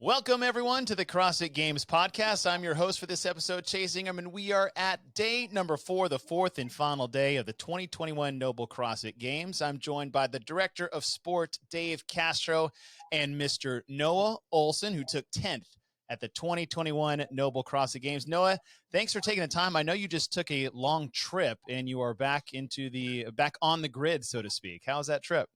Welcome, everyone, to the CrossFit Games podcast. I'm your host for this episode, Chase Ingham, and we are at day number 4, the fourth and final day of the 2021 NOBULL CrossFit Games. I'm joined by the Director of Sport, Dave Castro, and Mr. Noah Ohlsen, who took 10th at the 2021 NOBULL CrossFit Games. Noah, thanks for taking the time. I know you just took a long trip, and you are back on the grid, so to speak. How's that trip?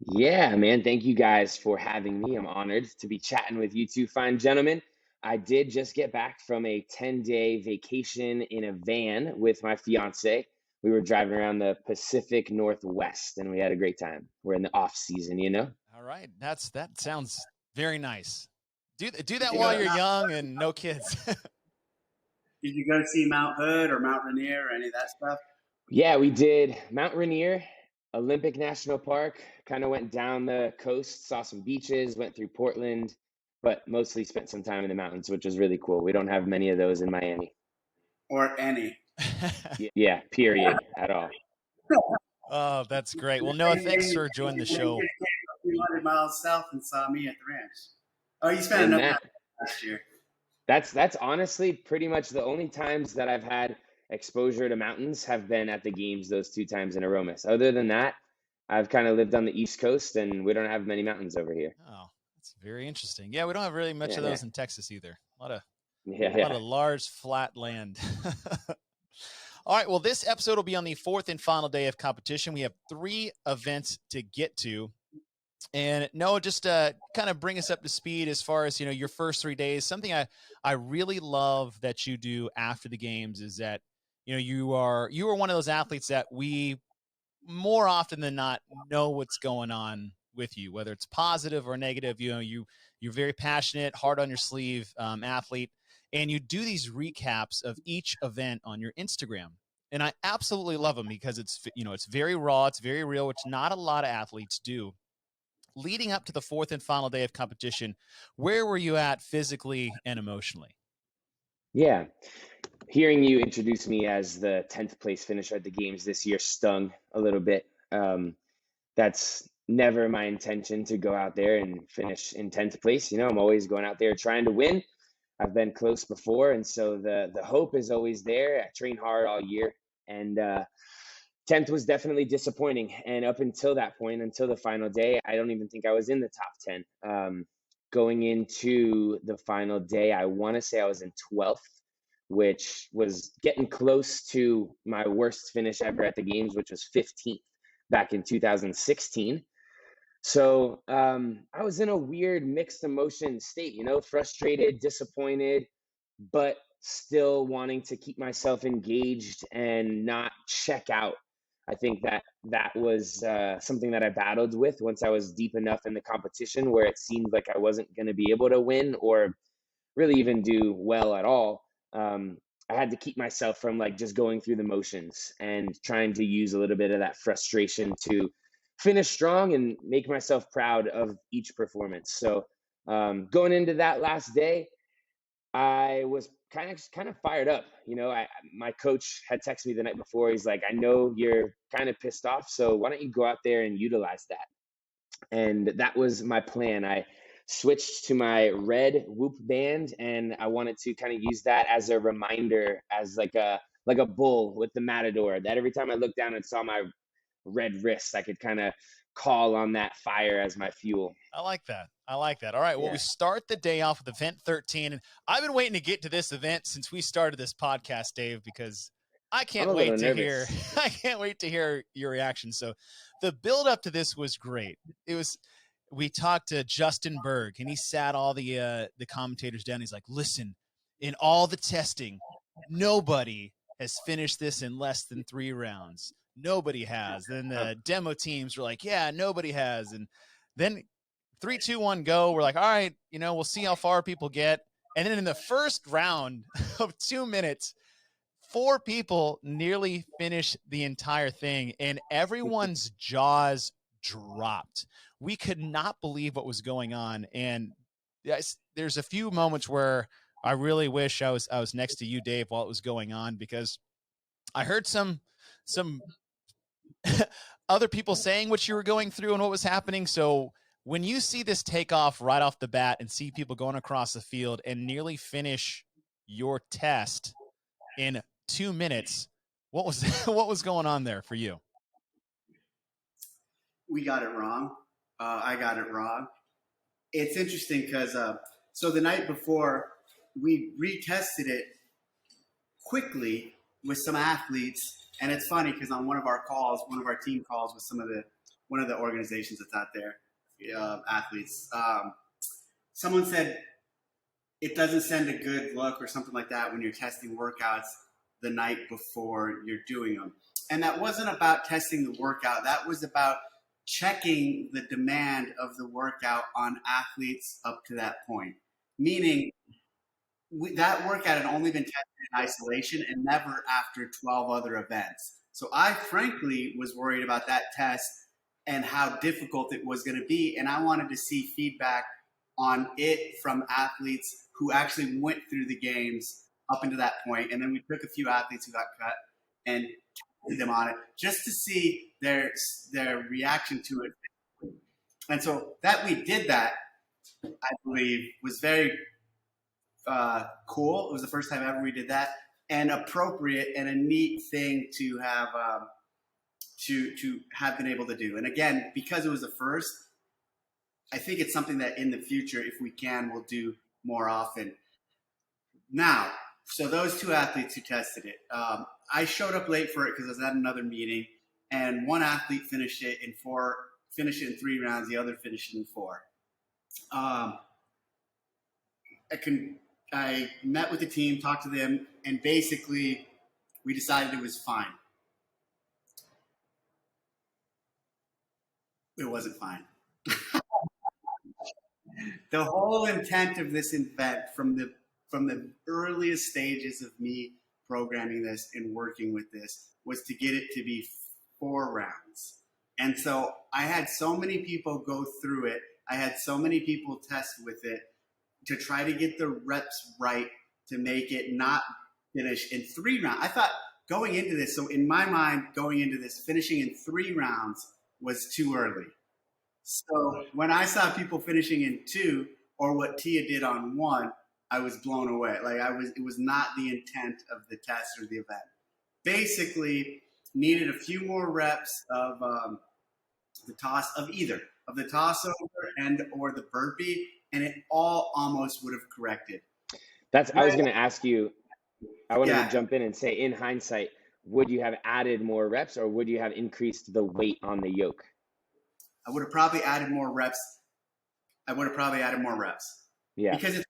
Yeah, man. Thank you guys for having me. I'm honored to be chatting with you two fine gentlemen. I did just get back from a 10-day vacation in a van with my fiance. We were driving around the Pacific Northwest and we had a great time. We're in the off season, you know? All right. That sounds very nice. Do that while you're young and no kids. Did you go see Mount Hood or Mount Rainier or any of that stuff? Yeah, we did Mount Rainier, Olympic National Park, kind of went down the coast, saw some beaches, went through Portland, but mostly spent some time in the mountains, which was really cool. We don't have many of those in Miami. Or any. Yeah, period, at all. Oh, that's great. Well, Noah, thanks for joining the show. 200 miles south and saw me at the ranch. Oh, you spent enough time last year. That's honestly pretty much the only times that I've had exposure to mountains have been at the games those 2 times in a row, miss. Other than that, I've kind of lived on the East Coast and we don't have many mountains over here. Oh, that's very interesting. Yeah, we don't have really much of those in Texas either. A lot of large flat land. All right, well, this episode will be on the 4th and final day of competition. We have 3 events to get to. And Noah, just kind of bring us up to speed as far as, your first 3 days. Something I really love that you do after the games is that, you are one of those athletes that we more often than not know what's going on with you, whether it's positive or negative. You're very passionate, hard on your sleeve athlete, and you do these recaps of each event on your Instagram. And I absolutely love them because it's very raw, it's very real, which not a lot of athletes do. Leading up to the 4th and final day of competition, where were you at physically and emotionally? Yeah. Hearing you introduce me as the 10th place finisher at the games this year stung a little bit. That's never my intention to go out there and finish in 10th place. I'm always going out there trying to win. I've been close before, and so the hope is always there. I train hard all year, and 10th was definitely disappointing. And up until that point, until the final day, I don't even think I was in the top 10. Going into the final day, I want to say I was in 12th, which was getting close to my worst finish ever at the games, which was 15th back in 2016. So I was in a weird mixed emotion state, frustrated, disappointed, but still wanting to keep myself engaged and not check out. I think that was something that I battled with once I was deep enough in the competition where it seemed like I wasn't going to be able to win or really even do well at all. I had to keep myself from just going through the motions and trying to use a little bit of that frustration to finish strong and make myself proud of each performance. So going into that last day, I was kind of fired up. My coach had texted me the night before. He's like, I know you're kind of pissed off, so why don't you go out there and utilize that? And that was my plan. I switched to my red Whoop band, and I wanted to kind of use that as a reminder, as like a bull with the matador, that every time I looked down and saw my red wrist, I could kind of call on that fire as my fuel. I like that. All right. Well, we start the day off with event 13. And I've been waiting to get to this event since we started this podcast, Dave, because I can't wait to hear your reaction. So the build up to this was great. We talked to Justin Berg, and he sat all the commentators down. He's like, listen, in all the testing, nobody has finished this in less than 3 rounds. Nobody has. Then the demo teams were like, yeah, nobody has. And then 3, 2, 1, go. We're like, all right, we'll see how far people get. And then in the first round of 2 minutes, 4 people nearly finished the entire thing, and everyone's jaws dropped. We could not believe what was going on. And yes, there's a few moments where I really wish I was next to you, Dave, while it was going on, because I heard some other people saying what you were going through and what was happening. So When you see this take off right off the bat and see people going across the field and nearly finish your test in 2 minutes, what was going on there for you? We got it wrong. I got it wrong. It's interesting because so the night before we retested it quickly with some athletes, and it's funny because on one of our team calls with one of the organizations that's out there, athletes, someone said it doesn't send a good look or something like that when you're testing workouts the night before you're doing them. And that wasn't about testing the workout. That was about checking the demand of the workout on athletes up to that point. Meaning that workout had only been tested in isolation and never after 12 other events. So I frankly was worried about that test and how difficult it was going to be. And I wanted to see feedback on it from athletes who actually went through the games up until that point. And then we took a few athletes who got cut and tested them on it just to see their reaction to it. And so that we did that, I believe, was very cool. It was the first time ever we did that, and appropriate and a neat thing to have been able to do. And again, because it was the first, I think it's something that in the future, if we can, we'll do more often. Now, so those two athletes who tested it, I showed up late for it because I was at another meeting, and one athlete finished it in 3 rounds. The other finished it in 4. I met with the team, talked to them, and basically we decided it was fine. It wasn't fine. The whole intent of this event from the earliest stages of me programming this and working with this was to get it to be 4 rounds. And so I had so many people go through it. I had so many people test with it to try to get the reps right to make it not finish in 3 rounds. I thought going into this, so in my mind, going into this, finishing in 3 rounds was too early. So when I saw people finishing in 2, or what Tia did on 1, I was blown away. It was not the intent of the test or the event. Basically, needed a few more reps of the toss over and or the burpee, and it all almost would have corrected. I was going to ask you, I wanted to jump in and say, in hindsight, would you have added more reps or would you have increased the weight on the yoke? I would have probably added more reps. Yeah. Because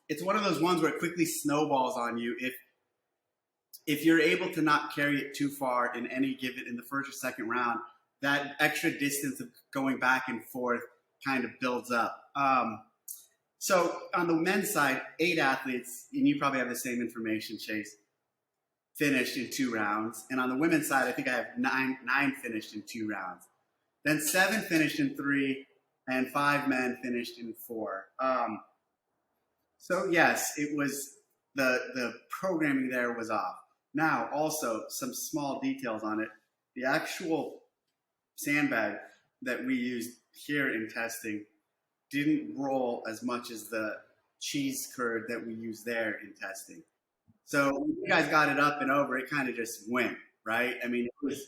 it's one of those ones where it quickly snowballs on you if you're able to not carry it too far in the first or second round. That extra distance of going back and forth kind of builds up. So on the men's side, 8 athletes, and you probably have the same information, Chase, finished in 2 rounds. And on the women's side, I think I have 9 finished in 2 rounds. Then 7 finished in 3, and 5 men finished in 4. So yes, it was the programming there was off. Now, also some small details on it. The actual sandbag that we used here in testing didn't roll as much as the cheese curd that we use there in testing. So when you guys got it up and over, it kind of just went, right? I mean, it was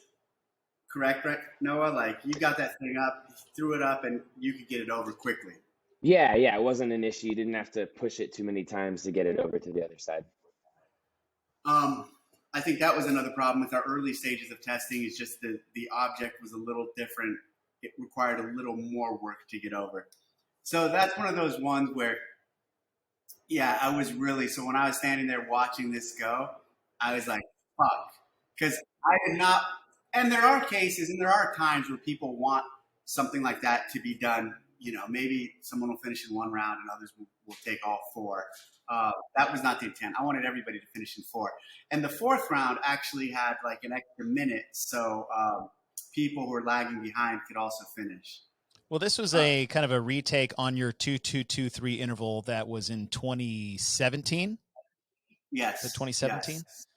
correct, right, Noah? Like, you got that thing up, threw it up, and you could get it over quickly. Yeah, it wasn't an issue. You didn't have to push it too many times to get it over to the other side. I think that was another problem with our early stages of testing, is just the object was a little different. It required a little more work to get over. So that's one of those ones where, I was really, so when I was standing there watching this go, I was like, fuck. Because I did not, and there are cases and there are times where people want something like that to be done. You know, maybe someone will finish in 1 round and others will take all 4. That was not the intent. I wanted everybody to finish in 4. And the 4th round actually had like an extra minute, so people who were lagging behind could also finish. Well, this was a kind of a retake on your 2-2-2-3 interval that was in 2017. Yes. The 2017. Yes.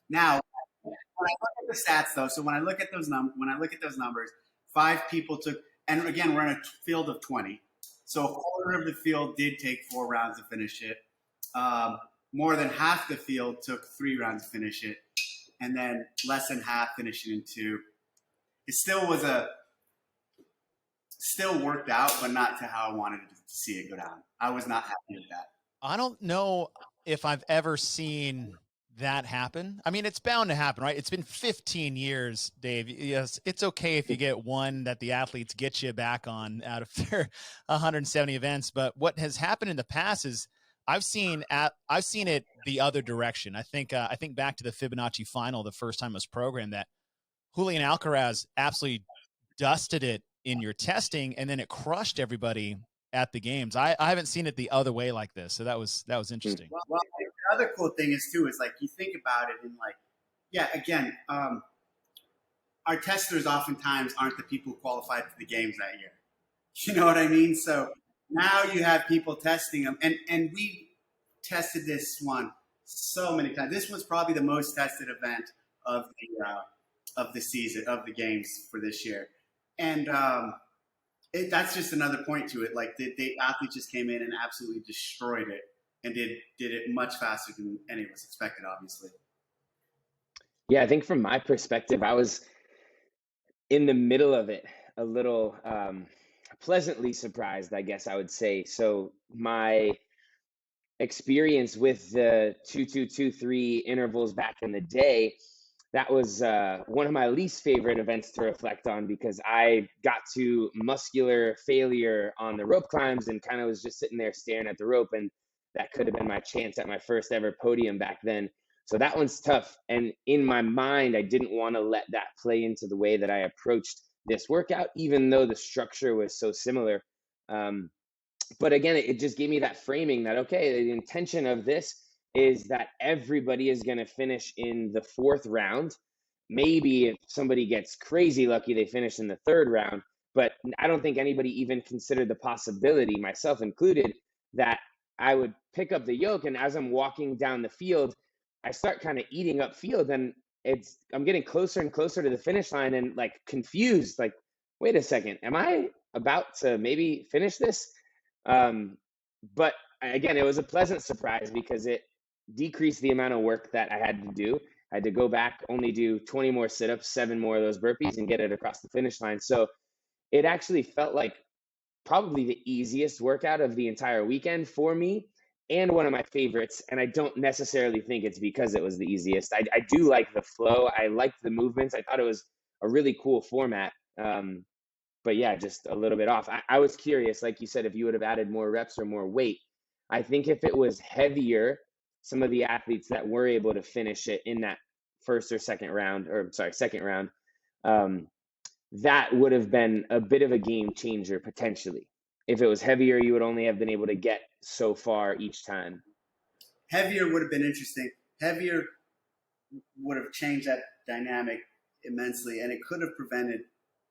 Now, when I look at the stats, though, so when I look at those numbers, 5 people took and again, we're in a field of 20. So a quarter of the field did take 4 rounds to finish it. More than half the field took 3 rounds to finish it. And then less than half finishing in 2. It still worked out, but not to how I wanted to see it go down. I was not happy with that. I don't know if I've ever seen that happen. I mean, it's bound to happen, right? It's been 15 years, Dave. Yes, it's okay if you get one that the athletes get you back on out of their 170 events. But what has happened in the past is I've seen it the other direction. I think back to the Fibonacci final, the first time it was programmed, that Julian Alcaraz absolutely dusted it in your testing, and then it crushed everybody at the games. I haven't seen it the other way like this, so that was interesting. Well, the other cool thing is too is like you think about it and like, yeah, again, our testers oftentimes aren't the people qualified for the games that year. You know what I mean? So now you have people testing them, and we tested this one so many times. This was probably the most tested event of the season, of the games for this year, and that's just another point to it. Like the athletes just came in and absolutely destroyed it, and did it much faster than any of us expected, obviously. Yeah, I think from my perspective, I was in the middle of it, a little pleasantly surprised, I guess I would say. So my experience with the 2-2-2-3 intervals back in the day, that was one of my least favorite events to reflect on, because I got to muscular failure on the rope climbs and kind of was just sitting there staring at the rope, and that could have been my chance at my first ever podium back then. So that one's tough. And in my mind, I didn't want to let that play into the way that I approached this workout, even though the structure was so similar. But again, it just gave me that framing that, okay, the intention of this is that everybody is going to finish in the 4th round. Maybe if somebody gets crazy lucky, they finish in the 3rd round. But I don't think anybody even considered the possibility, myself included, that I would pick up the yoke, and as I'm walking down the field, I start kind of eating up field, and I'm getting closer and closer to the finish line, and like confused, like, wait a second, am I about to maybe finish this? But again, it was a pleasant surprise because it decreased the amount of work that I had to do. I had to go back, only do 20 more sit-ups, 7 more of those burpees, and get it across the finish line. So it actually felt like probably the easiest workout of the entire weekend for me, and one of my favorites. And I don't necessarily think it's because it was the easiest. I do like the flow. I liked the movements. I thought it was a really cool format. But yeah, just a little bit off. I was curious, like you said, if you would have added more reps or more weight. I think if it was heavier, some of the athletes that were able to finish it in that second round, that would have been a bit of a game changer potentially. If it was heavier, you would only have been able to get so far each time. Heavier would have been interesting. Heavier would have changed that dynamic immensely, and it could have prevented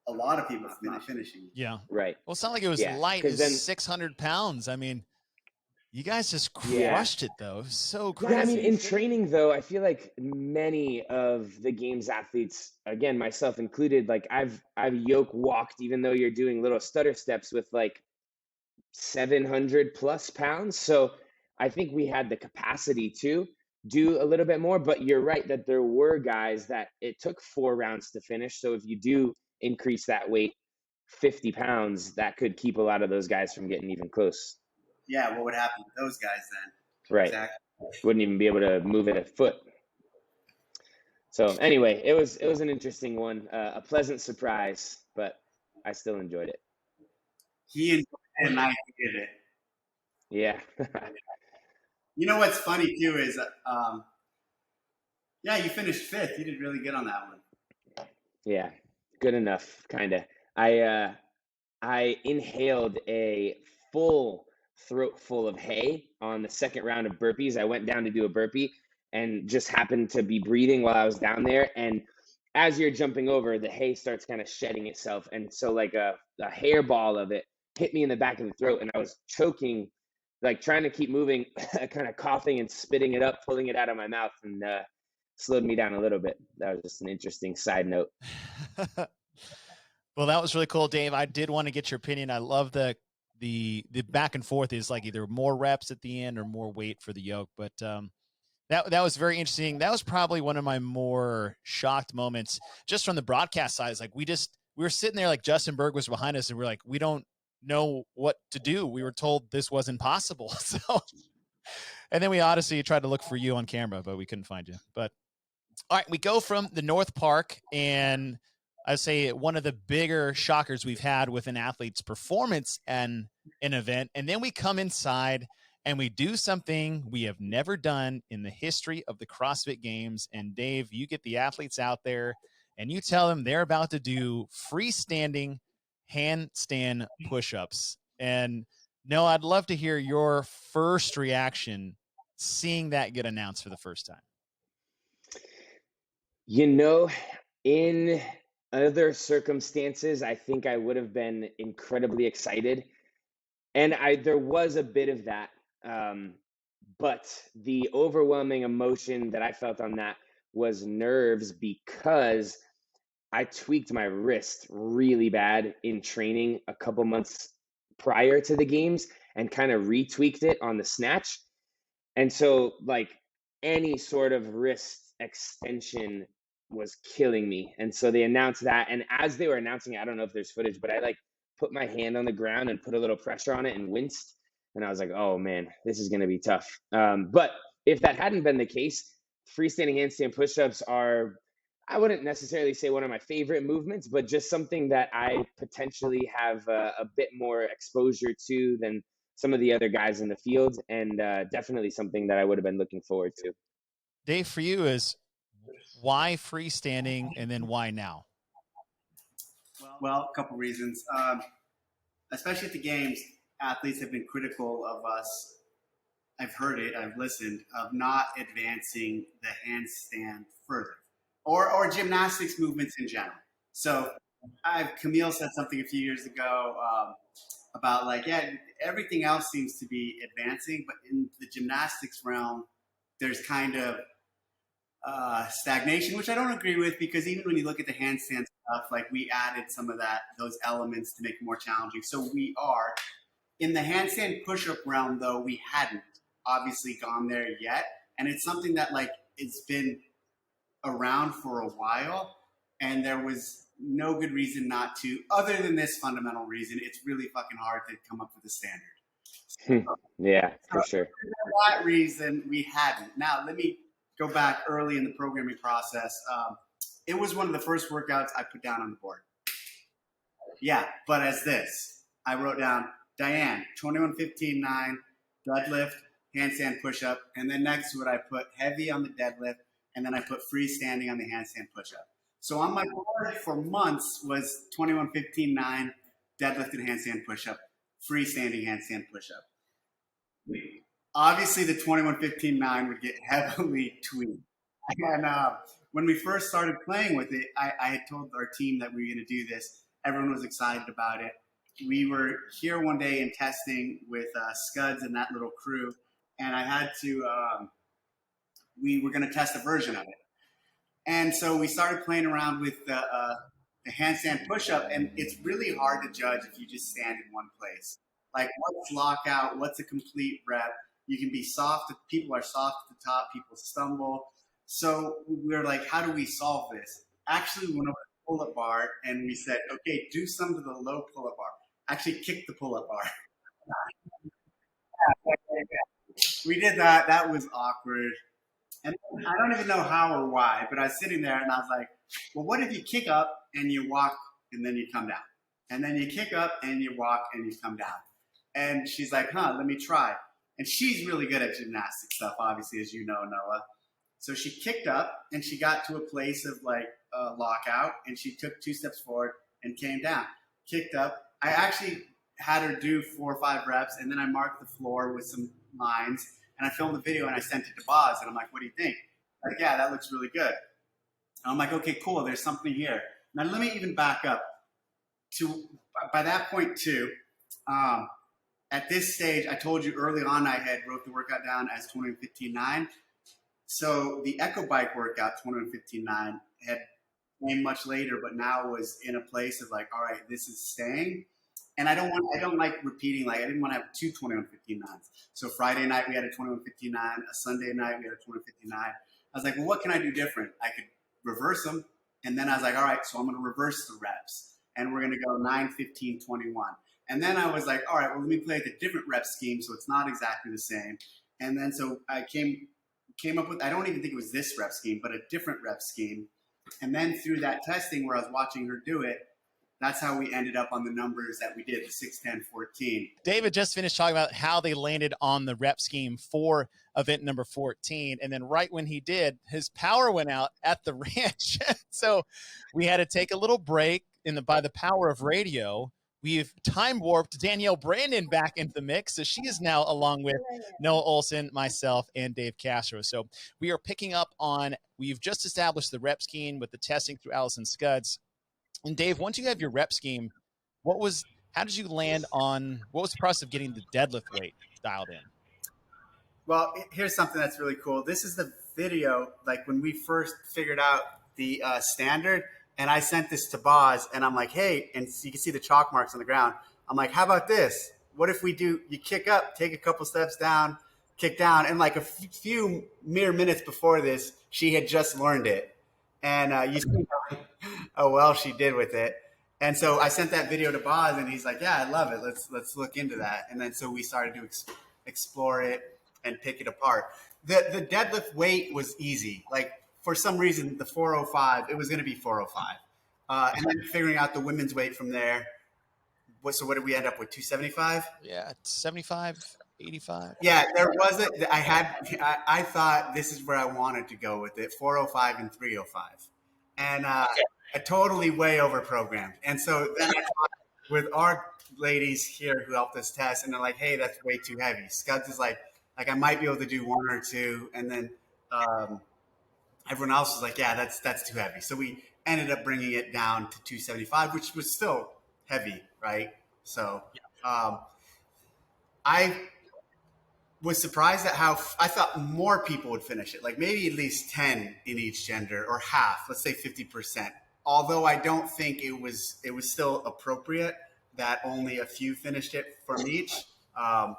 a lot of people from not finishing. Yeah. Right. Well, it's not like it was light as 600 pounds. I mean, you guys just crushed it, though. It was so crazy. Yeah, I mean, in training, though, I feel like many of the games athletes, again, myself included, like I've yoke walked, even though you're doing little stutter steps with like 700 plus pounds. So I think we had the capacity to do a little bit more, but you're right that there were guys that it took 4 rounds to finish. So if you do increase that weight 50 pounds, that could keep a lot of those guys from getting even close. Yeah, what would happen to those guys then? Right. Exactly. Wouldn't even be able to move it a foot. So anyway, it was an interesting one, a pleasant surprise, but I still enjoyed it. He enjoyed it and I did it. Yeah. You know what's funny too is, you finished 5th. You did really good on that one. Yeah, good enough, kind of. I inhaled a full throat full of hay on the second round of burpees. I went down to do a burpee and just happened to be breathing while I was down there. And as you're jumping over, the hay starts kind of shedding itself. And so like a hairball of it hit me in the back of the throat, and I was choking, like trying to keep moving, kind of coughing and spitting it up, pulling it out of my mouth, and slowed me down a little bit. That was just an interesting side note. Well, that was really cool, Dave. I did want to get your opinion. I love the back and forth is like either more reps at the end or more weight for the yoke. But that was very interesting. That was probably one of my more shocked moments just from the broadcast side. It's like we were sitting there like Justin Berg was behind us and we're like, we don't know what to do. We were told this wasn't possible. So, and then we honestly tried to look for you on camera, but we couldn't find you. But all right, we go from the North Park, and I'd say one of the bigger shockers we've had with an athlete's performance and an event. And then we come inside and we do something we have never done in the history of the CrossFit Games. And Dave, you get the athletes out there and you tell them they're about to do freestanding handstand push-ups. And no, I'd love to hear your first reaction seeing that get announced for the first time. You know, in other circumstances, I think I would have been incredibly excited. And there was a bit of that. But the overwhelming emotion that I felt on that was nerves, because I tweaked my wrist really bad in training a couple months prior to the games and kind of retweaked it on the snatch. And so like any sort of wrist extension was killing me. And so they announced that. And as they were announcing it, I don't know if there's footage, but I like put my hand on the ground and put a little pressure on it and winced. And I was like, oh man, this is going to be tough. But if that hadn't been the case, freestanding handstand push-ups are, I wouldn't necessarily say one of my favorite movements, but just something that I potentially have a bit more exposure to than some of the other guys in the field, and definitely something that I would have been looking forward to. Dave, for you is why freestanding and then why now? Well, a couple reasons. Especially at the games, athletes have been critical of us. I've heard it, I've listened, of not advancing the handstand further, or gymnastics movements in general. So Camille said something a few years ago about like, yeah, everything else seems to be advancing, but in the gymnastics realm, there's kind of stagnation, which I don't agree with, because even when you look at the handstand stuff, like we added some of those elements to make it more challenging. So we are in the handstand push-up realm, though we hadn't obviously gone there yet, and it's something that like it's been around for a while, and there was no good reason not to, other than this fundamental reason. It's really fucking hard to come up with a standard. Yeah, for sure. For that reason, we hadn't. Now, let me go back early in the programming process. It was one of the first workouts I put down on the board. Yeah, but as this, I wrote down Diane, 21-15-9, deadlift, handstand push-up, and then next to it I put heavy on the deadlift, and then I put freestanding on the handstand push-up. So on my board for months was 21-15-9, deadlift and handstand push-up, freestanding handstand push-up. Obviously, the 21-15-9 would get heavily tweaked. And when we first started playing with it, I had told our team that we were going to do this. Everyone was excited about it. We were here one day in testing with Scuds and that little crew, and I had to, we were going to test a version of it. And so we started playing around with the handstand push-up, and it's really hard to judge if you just stand in one place. Like, what's lockout? What's a complete rep? You can be soft. People are soft at the top. People stumble. So we were like, how do we solve this? Actually, we went over to the pull-up bar, and we said, okay, do some to the low pull-up bar. Actually, kick the pull-up bar. We did that. That was awkward. And I don't even know how or why, but I was sitting there, and I was like, well, what if you kick up and you walk and then you come down? And then you kick up and you walk and you come down. And she's like, let me try. And she's really good at gymnastic stuff, obviously, as you know, Noah. So she kicked up and she got to a place of like lockout, and she took 2 steps forward and came down. Kicked up. I actually had her do 4 or 5 reps, and then I marked the floor with some lines, and I filmed the video and I sent it to Boz, and I'm like, what do you think? Like, yeah, that looks really good. And I'm like, okay, cool, there's something here. Now let me even back up to, by that point too, at this stage, I told you early on I had wrote the workout down as 21-15-9. So the Echo Bike workout, 21-15-9, had came much later, but now was in a place of like, all right, this is staying. And I don't like repeating, like I didn't want to have two 21:59s. So Friday night we had a 21:59, a Sunday night we had a 21:59. I was like, well, what can I do different? I could reverse them. And then I was like, all right, so I'm going to reverse the reps. And we're going to go 9, 15, 21. And then I was like, all right, well, let me play with a different rep scheme so it's not exactly the same. And then so I came up with, I don't even think it was this rep scheme, but a different rep scheme. And then through that testing where I was watching her do it, that's how we ended up on the numbers that we did, the 6, 10, 14. David just finished talking about how they landed on the rep scheme for event number 14. And then right when he did, his power went out at the ranch. So we had to take a little break by the power of radio. We've time warped Danielle Brandon back into the mix. So she is now along with Noah Ohlsen, myself, and Dave Castro. So we are picking up on, we've just established the rep scheme with the testing through Allison Scuds. And Dave, once you have your rep scheme, how did you land on, what was the process of getting the deadlift weight dialed in? Well, here's something that's really cool. This is the video, like when we first figured out the standard, and I sent this to Boz, and I'm like, hey, and you can see the chalk marks on the ground. I'm like, how about this? What if you kick up, take a couple steps down, kick down, and like a few mere minutes before this, she had just learned it. And you see how well she did with it. And so I sent that video to Boz, and he's like, yeah, I love it. Let's look into that. And then so we started to explore it and pick it apart. The deadlift weight was easy. Like for some reason, the 405, it was going to be 405. And then figuring out the women's weight from there. So what did we end up with, 275? Yeah, 75, 85. Yeah, there wasn't. I thought this is where I wanted to go with it, 405 and 305. And I totally way over programmed. And so then I talked with our ladies here who helped us test, and they're like, hey, that's way too heavy. Scuds is like I might be able to do 1 or 2. And then everyone else was like, yeah, that's too heavy. So we ended up bringing it down to 275, which was still heavy, right? So I was surprised at how I thought more people would finish it, like maybe at least 10 in each gender or half, let's say 50%. Although I don't think it was still appropriate that only a few finished it from each. I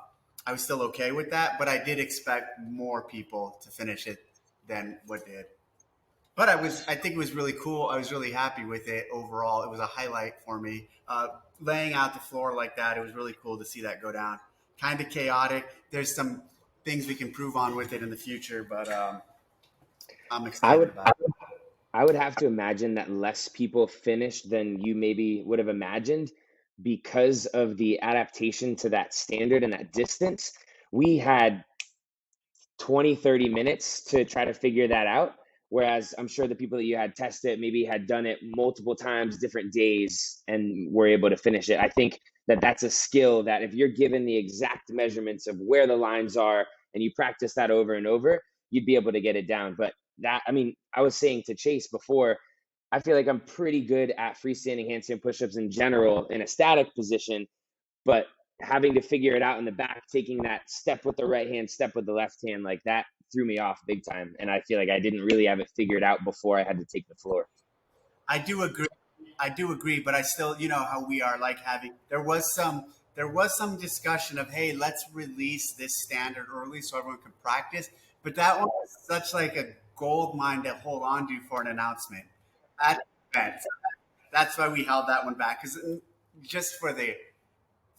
was still okay with that, but I did expect more people to finish it than what did. But I think it was really cool. I was really happy with it overall. It was a highlight for me. Laying out the floor like that, it was really cool to see that go down. Kind of chaotic. There's some things we can prove on with it in the future, but I'm excited about it. I would have to imagine that less people finished than you maybe would have imagined because of the adaptation to that standard and that distance. We had 20, 30 minutes to try to figure that out. Whereas I'm sure the people that you had tested maybe had done it multiple times, different days, and were able to finish it. I think that that's a skill that if you're given the exact measurements of where the lines are and you practice that over and over, you'd be able to get it down. But I was saying to Chase before, I feel like I'm pretty good at freestanding handstand push-ups in general in a static position, but having to figure it out in the back, taking that step with the right hand, step with the left hand, like that threw me off big time. And I feel like I didn't really have it figured out before I had to take the floor. I do agree, but I still, you know how we are, like there was some discussion of, hey, let's release this standard early so everyone can practice. But that one was such like a gold mine to hold on to for an announcement at the event. That's why we held that one back, because just for the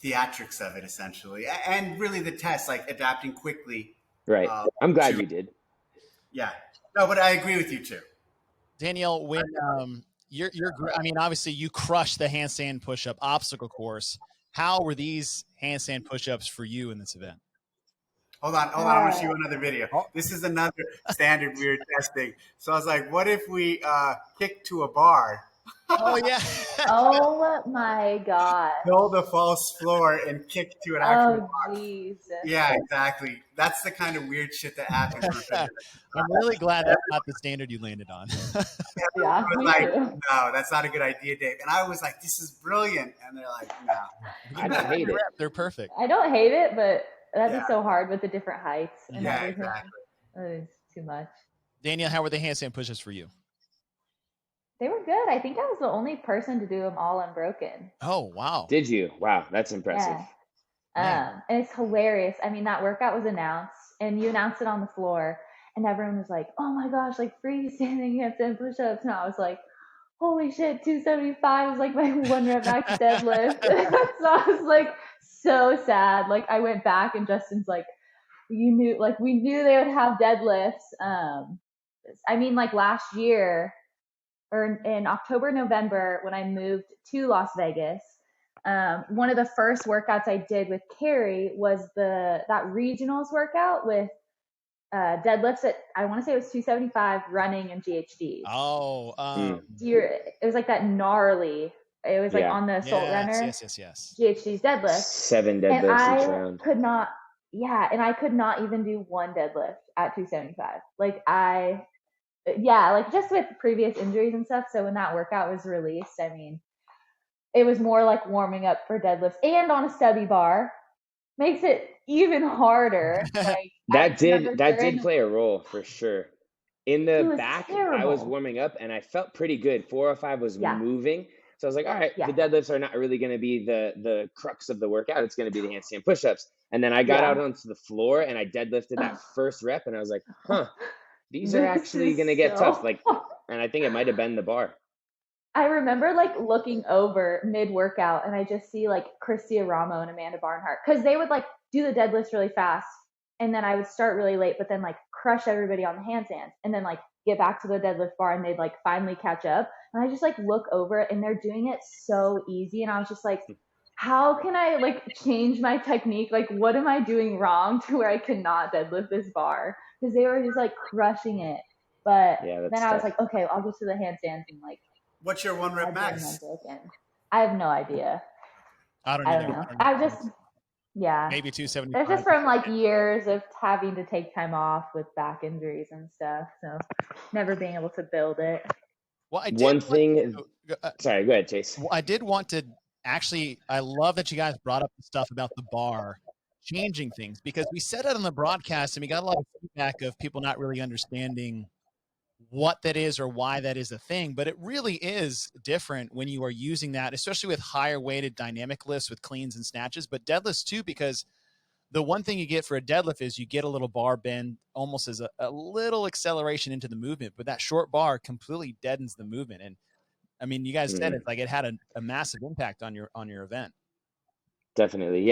theatrics of it, essentially, and really the test, like adapting quickly. Right. I'm glad you did. Yeah. No, but I agree with you too. Danielle, when obviously you crushed the handstand push-up obstacle course. How were these handstand push-ups for you in this event? Hold on. I want to show you another video. This is another standard we were testing. So I was like, what if we kick to a bar? Oh, yeah. Oh, my God. Build a false floor and kick to an actual bar. Oh, jeez. Yeah, exactly. That's the kind of weird shit that happens. I'm really glad that's not the standard you landed on. Yeah, I was like, no, that's not a good idea, Dave. And I was like, this is brilliant. And they're like, no. I don't hate it. They're perfect. I don't hate it, but that'd be so hard with the different heights and everything. Exactly. It's too much. Danielle, how were the handstand push-ups for you? They were good. I think I was the only person to do them all unbroken. Oh, wow. Did you? Wow, that's impressive. Yeah. And it's hilarious. I mean, that workout was announced, and you announced it on the floor, and everyone was like, "Oh my gosh, like freestanding handstand push-ups," and I was like, "Holy shit, 275 is like my 1 rep max deadlift." So I was like so sad. Like I went back, and Justin's like, "We knew they would have deadlifts." I mean, like last year or in October, November, when I moved to Las Vegas, one of the first workouts I did with Carrie was that regionals workout with deadlifts at, I want to say it was 275, running, and GHDs. Oh, it was like that gnarly. It was like on the Assault Runner. Yes. GHD's deadlift. 7 deadlifts each round. And I could not even do one deadlift at 275. Like just with previous injuries and stuff. So when that workout was released, I mean, it was more like warming up for deadlifts, and on a stubby bar makes it even harder. Like that did play a role for sure. In the back, terrible. I was warming up and I felt pretty good. 405 was moving. So I was like, all right, the deadlifts are not really going to be the crux of the workout. It's going to be the handstand push-ups. And then I got out onto the floor and I deadlifted that first rep and I was like, these are actually going to get tough. Like, and I think it might have been the bar. I remember like looking over mid-workout and I just see like Christia Ramo and Amanda Barnhart, because they would like do the deadlifts really fast, and then I would start really late, but then like crush everybody on the handstands, and then like get back to the deadlift bar, and they'd like finally catch up. And I just like look over it and they're doing it so easy, and I was just like, how can I like change my technique? Like, what am I doing wrong to where I cannot deadlift this bar? Because they were just like crushing it. But then I was like, okay, I'll go to the handstands and like. What's your 1 rep max? I have no idea. I don't know. I just, maybe 275. It's just from like years of having to take time off with back injuries and stuff. So never being able to build it. Well, sorry, go ahead, Chase. Well, I did want to actually, I love that you guys brought up the stuff about the bar changing things, because we said it on the broadcast and we got a lot of feedback of people not really understanding what that is or why that is a thing. But it really is different when you are using that, especially with higher weighted dynamic lifts with cleans and snatches, but deadlifts too, because the one thing you get for a deadlift is you get a little bar bend almost as a little acceleration into the movement, but that short bar completely deadens the movement. And I mean, you guys said it, like it had a massive impact on your event. Definitely.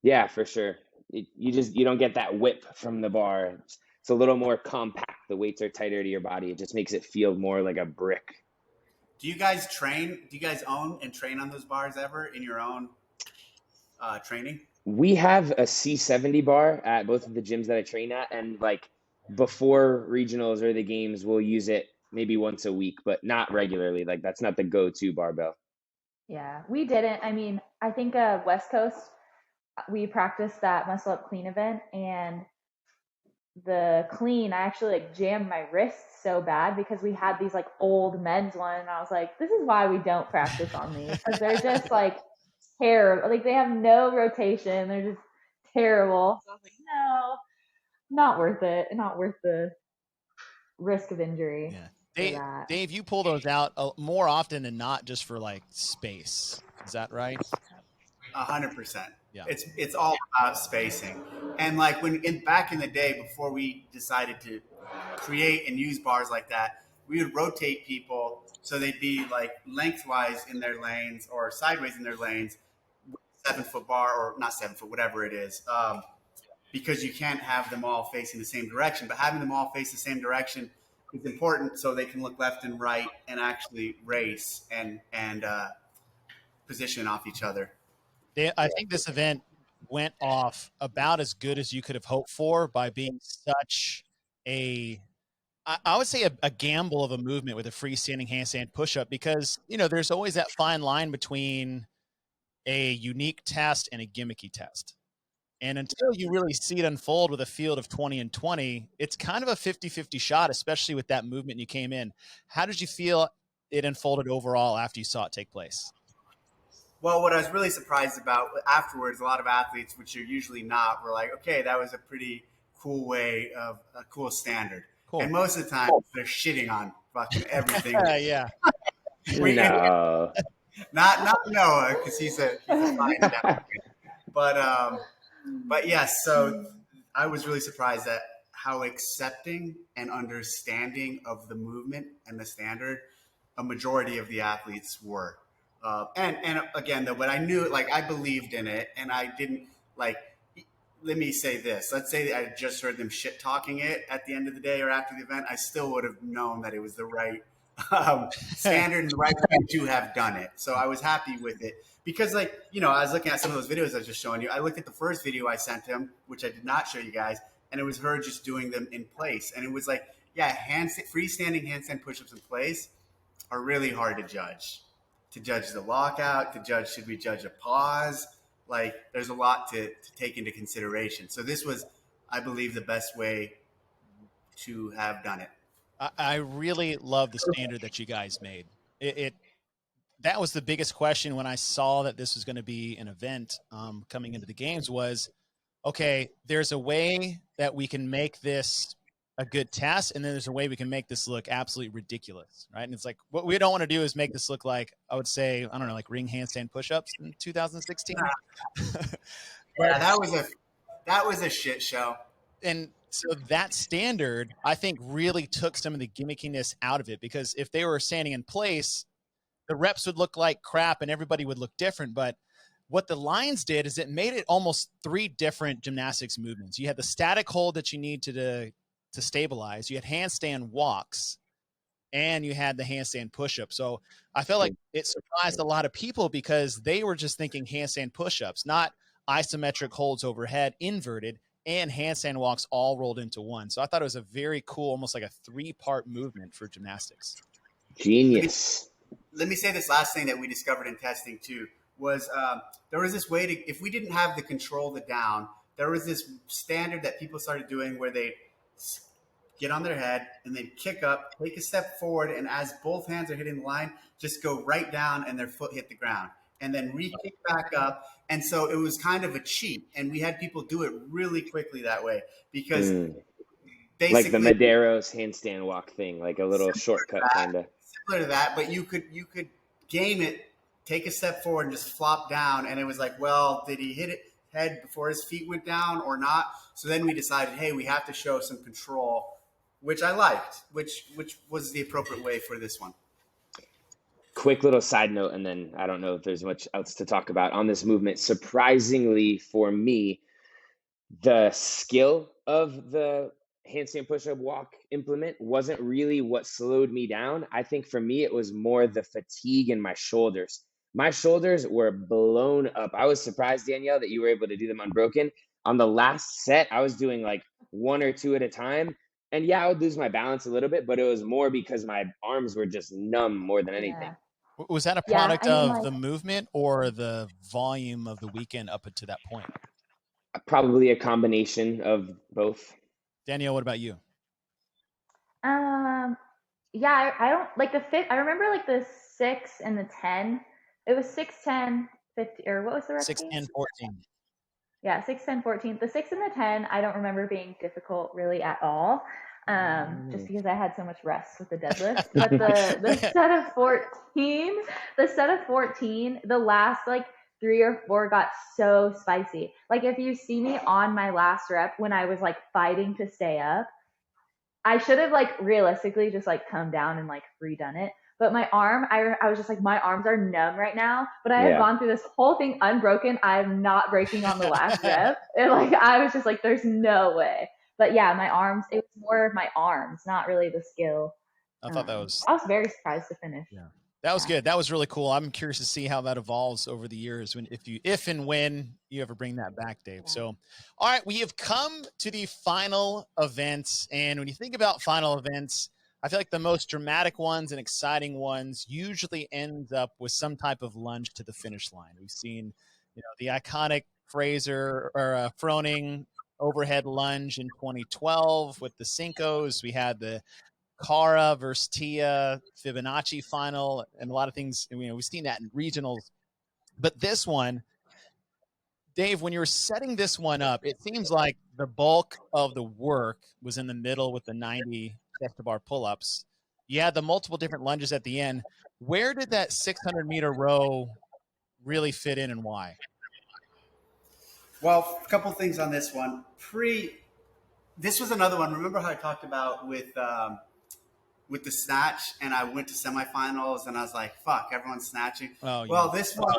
Yeah, for sure. You don't get that whip from the bar. It's a little more compact. The weights are tighter to your body. It just makes it feel more like a brick. Do you guys train? Do you guys own and train on those bars ever in your own training? We have a C70 bar at both of the gyms that I train at, and like before regionals or the games, we'll use it maybe once a week, but not regularly. Like that's not the go-to barbell. Yeah, we didn't. I mean, I think West Coast, we practiced that muscle up clean event, and the clean, I actually like jammed my wrist so bad because we had these like old men's one, and I was like, this is why we don't practice on these, because they're just like terrible. Like they have no rotation. They're just terrible. So I was like, no, not worth it. Not worth the risk of injury. Yeah. Dave, you pull those out more often than not just for like space. Is that right? 100%. Yeah. It's all about spacing. And like back in the day, before we decided to create and use bars like that, we would rotate people so they'd be like lengthwise in their lanes or sideways in their lanes, 7-foot bar, or not 7-foot, whatever it is, because you can't have them all facing the same direction. But having them all face the same direction is important so they can look left and right and actually race and position off each other. I think this event went off about as good as you could have hoped for by being such I would say a gamble of a movement with a freestanding handstand push-up, because, you know, there's always that fine line between a unique test and a gimmicky test. And until you really see it unfold with a field of 20 and 20, it's kind of a 50-50 shot, especially with that movement you came in. How did you feel it unfolded overall after you saw it take place? Well, what I was really surprised about afterwards, a lot of athletes, which you're usually not, were like, okay, that was a pretty cool way of a cool standard. Cool. And most of the time they're shitting on fucking everything. Yeah. No. Not Noah, because he's a fine guy. But yes, so I was really surprised at how accepting and understanding of the movement and the standard a majority of the athletes were. And again, though, but I knew, like, I believed in it, and I didn't like. Let me say this. Let's say I just heard them shit talking it at the end of the day or after the event. I still would have known that it was the right standard and the right way to have done it. So I was happy with it because, like, you know, I was looking at some of those videos I was just showing you. I looked at the first video I sent him, which I did not show you guys, and it was her just doing them in place. And it was like, yeah, freestanding handstand push-ups in place are really hard to judge. To judge the lockout, to judge, should we judge a pause? Like, there's a lot to take into consideration. So this was, I believe, the best way to have done it. I really love the standard that you guys made. That was the biggest question when I saw that this was going to be an event coming into the games was, okay, there's a way that we can make this a good test, and then there's a way we can make this look absolutely ridiculous, right? And it's like, what we don't want to do is make this look like, I would say, I don't know, like ring handstand push-ups in 2016. Yeah, that was a shit show. And so that standard, I think, really took some of the gimmickiness out of it, because if they were standing in place, the reps would look like crap and everybody would look different. But what the lines did is it made it almost 3 different gymnastics movements. You had the static hold that you need to stabilize. You had handstand walks, and you had the handstand push-up. So I felt like it surprised a lot of people because they were just thinking handstand push-ups, not isometric holds overhead, inverted, and handstand walks all rolled into one. So I thought it was a very cool, almost like a 3-part movement for gymnastics. Genius. Let me say this last thing that we discovered in testing too was there was this way to, if we didn't have the control the down, there was this standard that people started doing where they get on their head and then kick up, take a step forward, and as both hands are hitting the line, just go right down and their foot hit the ground, and then re-kick back up. And so it was kind of a cheat, and we had people do it really quickly that way because basically, like the Madero's handstand walk thing, like a little shortcut kind of similar to that. But you could game it, take a step forward, and just flop down, and it was like, well, did he hit it head before his feet went down or not? So then we decided, hey, we have to show some control, which I liked, which was the appropriate way for this one. Quick little side note, and then I don't know if there's much else to talk about on this movement. Surprisingly for me, the skill of the handstand push-up walk implement wasn't really what slowed me down. I think for me, it was more the fatigue in my shoulders. My shoulders were blown up. I was surprised, Danielle, that you were able to do them unbroken. On the last set, I was doing like 1 or 2 at a time. And yeah, I would lose my balance a little bit, but it was more because my arms were just numb more than anything. Yeah. Was that a product of the movement or the volume of the weekend up to that point? Probably a combination of both. Danielle, what about you? Yeah, I don't like the fit. I remember like the 6 and the 10. It was 6, 10, 50, or what was the rest? 6, 10, 14. Yeah, 6, 10, 14. The 6 and the 10, I don't remember being difficult really at all. Just because I had so much rest with the deadlift. But the set of 14, the last like 3 or 4 got so spicy. Like if you see me on my last rep when I was like fighting to stay up, I should have like realistically just like come down and like redone it. But my arm, I was just like, my arms are numb right now. But I have gone through this whole thing unbroken. I'm not breaking on the last rep. And like I was just like, there's no way. But yeah, my arms, it was more of my arms, not really the skill. I thought that was... I was very surprised to finish. Yeah. That was good. That was really cool. I'm curious to see how that evolves over the years if and when you ever bring that back, Dave. Yeah. So, all right, we have come to the final events. And when you think about final events, I feel like the most dramatic ones and exciting ones usually end up with some type of lunge to the finish line. We've seen, the iconic Fraser or Froning overhead lunge in 2012 with the Cincos. We had the Cara versus Tia Fibonacci final and a lot of things. We've seen that in regionals, but this one, Dave, when you were setting this one up, it seems like the bulk of the work was in the middle with the 90 chest to bar pull-ups. You had the multiple different lunges at the end. Where did that 600-meter row really fit in, and why? Well, a couple things on this one. This was another one. Remember how I talked about with the snatch, and I went to semifinals, and I was like, "Fuck, everyone's snatching." Oh, yeah. Well, this one,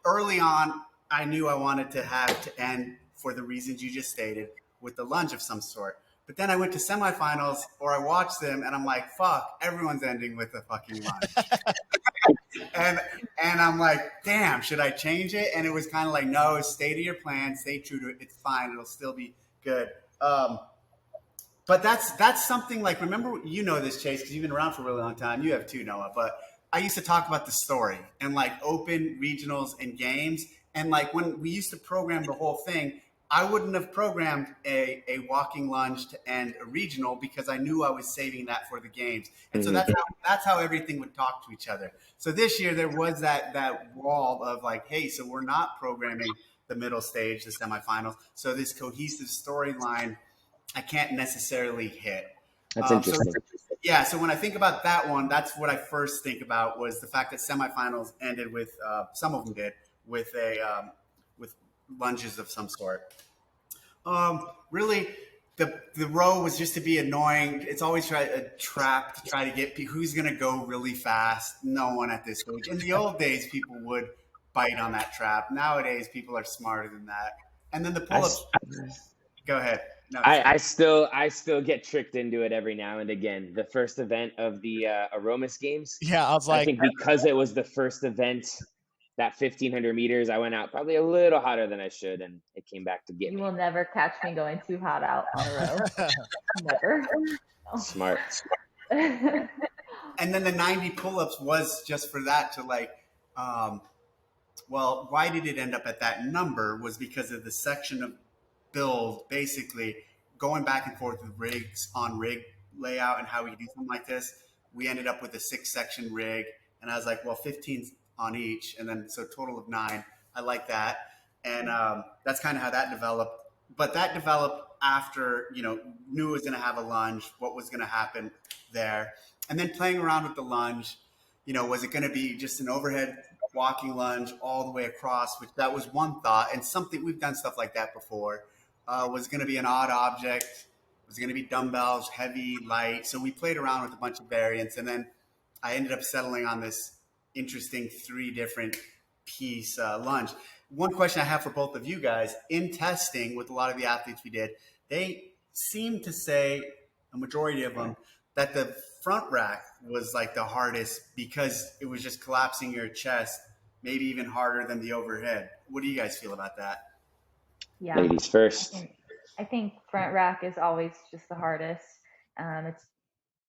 early on, I knew I wanted to have to end for the reasons you just stated with the lunge of some sort. But then I went to semifinals, or I watched them, and I'm like, "Fuck, everyone's ending with a fucking lunge." and I'm like, "Damn, should I change it?" And it was kind of like, "No, stay to your plan, stay true to it. It's fine. It'll still be good." But that's something like, remember, you know this, Chase, because you've been around for a really long time. You have too, Noah. But I used to talk about the story and like open regionals and games. And like when we used to program the whole thing, I wouldn't have programmed a walking lunge to end a regional because I knew I was saving that for the games. And so that's how everything would talk to each other. So this year there was that wall of like, hey, so we're not programming the middle stage, the semifinals. So this cohesive storyline I can't necessarily hit. That's interesting. So when I think about that one, that's what I first think about was the fact that semifinals ended with some of them did with with lunges of some sort. Really, the row was just to be annoying. It's always a trap to try to get who's going to go really fast. No one at this stage. In the old days, people would bite on that trap. Nowadays, people are smarter than that. And then the pull-ups. Go ahead. No, I still get tricked into it every now and again. The first event of the Aromas Games. Yeah, I was like, I think because it was the first event, that 1,500 meters, I went out probably a little hotter than I should, and it came back to get me. You will never catch me going too hot out on a row. Never. Smart. And then the 90 pull-ups was just for that to like, well, why did it end up at that number was because of the section of build, basically going back and forth with rigs on rig layout and how we do something like this. We ended up with a 6-section rig, and I was like, well, 15's on each, and then so total of 9. I like that, and that's kind of how that developed. But that developed after knew it was going to have a lunge, what was going to happen there, and then playing around with the lunge. Was it going to be just an overhead walking lunge all the way across? Which that was one thought, and something we've done stuff like that before. Was going to be an odd object, was going to be dumbbells, heavy, light. So we played around with a bunch of variants, and then I ended up settling on this interesting 3 different piece lunge. One question I have for both of you guys, in testing with a lot of the athletes we did, they seem to say, a majority of them, that the front rack was like the hardest because it was just collapsing your chest, maybe even harder than the overhead. What do you guys feel about that? Yeah. Ladies first. I think front rack is always just the hardest. My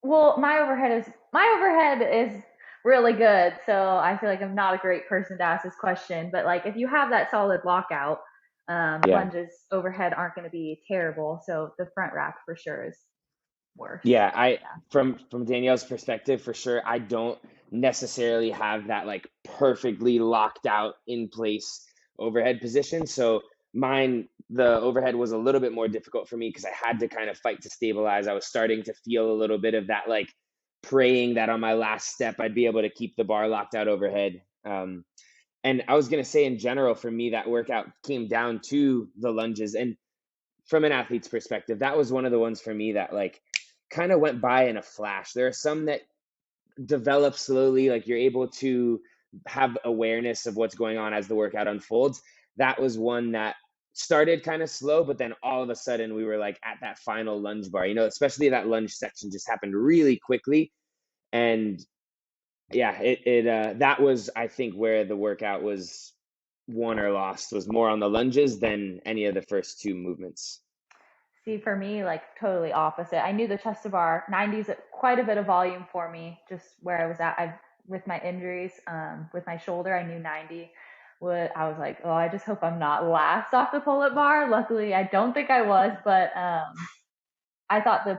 overhead is really good, so I feel like I'm not a great person to ask this question. But like, if you have that solid lockout, lunges overhead aren't going to be terrible. So the front rack for sure is worse. Yeah, from Danielle's perspective, for sure, I don't necessarily have that like perfectly locked out in place overhead position. So the overhead was a little bit more difficult for me because I had to kind of fight to stabilize. I was starting to feel a little bit of that, like praying that on my last step, I'd be able to keep the bar locked out overhead. And I was going to say in general, for me, that workout came down to the lunges. And from an athlete's perspective, that was one of the ones for me that like kind of went by in a flash. There are some that develop slowly, like you're able to have awareness of what's going on as the workout unfolds. That was one that started kind of slow, but then all of a sudden we were like at that final lunge bar, especially that lunge section just happened really quickly. And yeah, that was, I think, where the workout was won or lost, was more on the lunges than any of the first 2 movements. See, for me, like totally opposite. I knew the chest to bar 90s quite a bit of volume for me, just where I was at. With my injuries, with my shoulder, I knew 90. I was like, I just hope I'm not last off the pull-up bar. Luckily, I don't think I was, but I thought it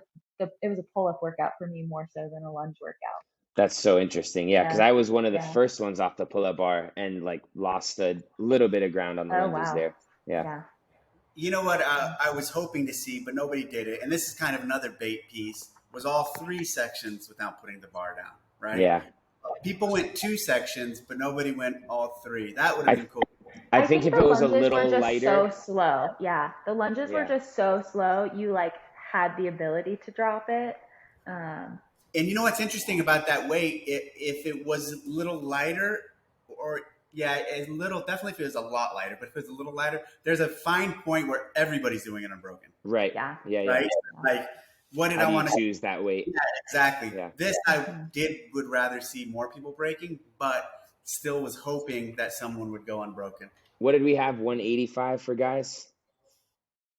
was a pull-up workout for me more so than a lunge workout. That's so interesting. Yeah, because I was one of the first ones off the pull-up bar and like lost a little bit of ground on the lunges there. Yeah. You know what I was hoping to see, but nobody did it. And this is kind of another bait piece. was all 3 sections without putting the bar down, right? Yeah. People went 2 sections, but nobody went all 3. That would have been cool. I think if it was a little lighter. So slow. Yeah. The lunges were just so slow. You like had the ability to drop it. And you know what's interesting about that weight? If it was a little lighter, or a little, definitely if it was a lot lighter, but if it's a little lighter, there's a fine point where everybody's doing it unbroken. Right. Yeah. Right. Like, what did I want to choose that weight? Yeah, exactly. Yeah. This would rather see more people breaking, but still was hoping that someone would go unbroken. What did we have? 185 for guys?